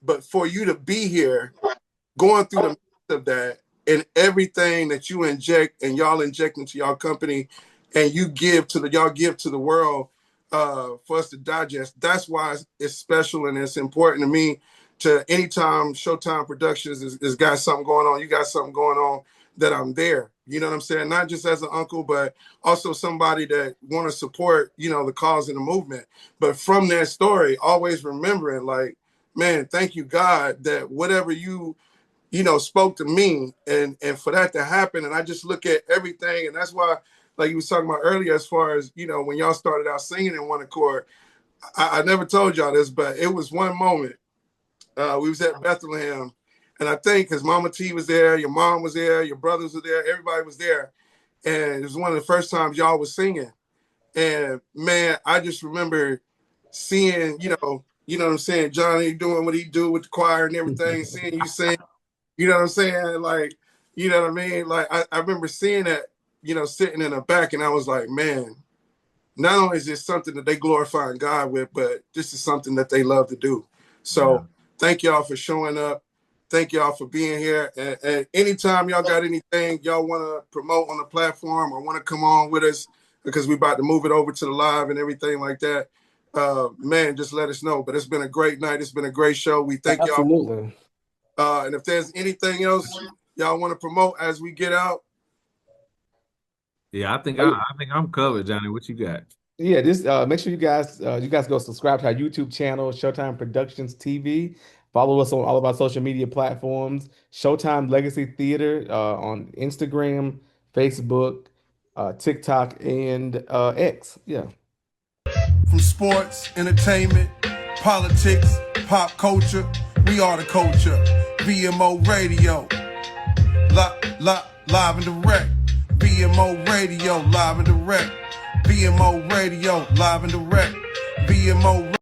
But for you to be here, going through the midst of that, and everything that you inject and y'all inject into y'all company, and y'all give to the world, for us to digest. That's why it's special, and it's important to me. To anytime Showtime Productions is got something going on, you got something going on, that I'm there. You know what I'm saying? Not just as an uncle, but also somebody that want to support, the cause and the movement. But from that story, always remembering, like, man, thank you, God, that whatever you spoke to me, and for that to happen. And I just look at everything, and that's why, like you was talking about earlier, as far as, when y'all started out singing in one accord, I never told y'all this, but it was one moment. We was at Bethlehem, and I think because Mama T was there, your mom was there, your brothers were there, everybody was there. And it was one of the first times y'all was singing. And man, I just remember seeing, what I'm saying, Johnny doing what he do with the choir and everything, seeing you sing. You know what I'm saying? Like, you know what I mean? Like, I remember seeing that, sitting in the back, and I was like, man, not only is this something that they glorifying God with, but this is something that they love to do. Yeah. So thank y'all for showing up. Thank y'all for being here. And anytime y'all got anything y'all want to promote on the platform or want to come on with us, because we about to move it over to the live and everything like that, man, just let us know. But it's been a great night. It's been a great show. We thank y'all. Absolutely. And if there's anything else y'all want to promote as we get out. Yeah, I think I'm covered, Johnny. What you got? Yeah, this make sure you guys go subscribe to our YouTube channel, Showtime Productions TV. Follow us on all of our social media platforms, Showtime Legacy Theater on Instagram, Facebook, TikTok, and X. Yeah. From sports, entertainment, politics, pop culture, we are the culture. VMO Radio, live and direct. VMO Radio, live and direct. VMO Radio, live and direct. VMO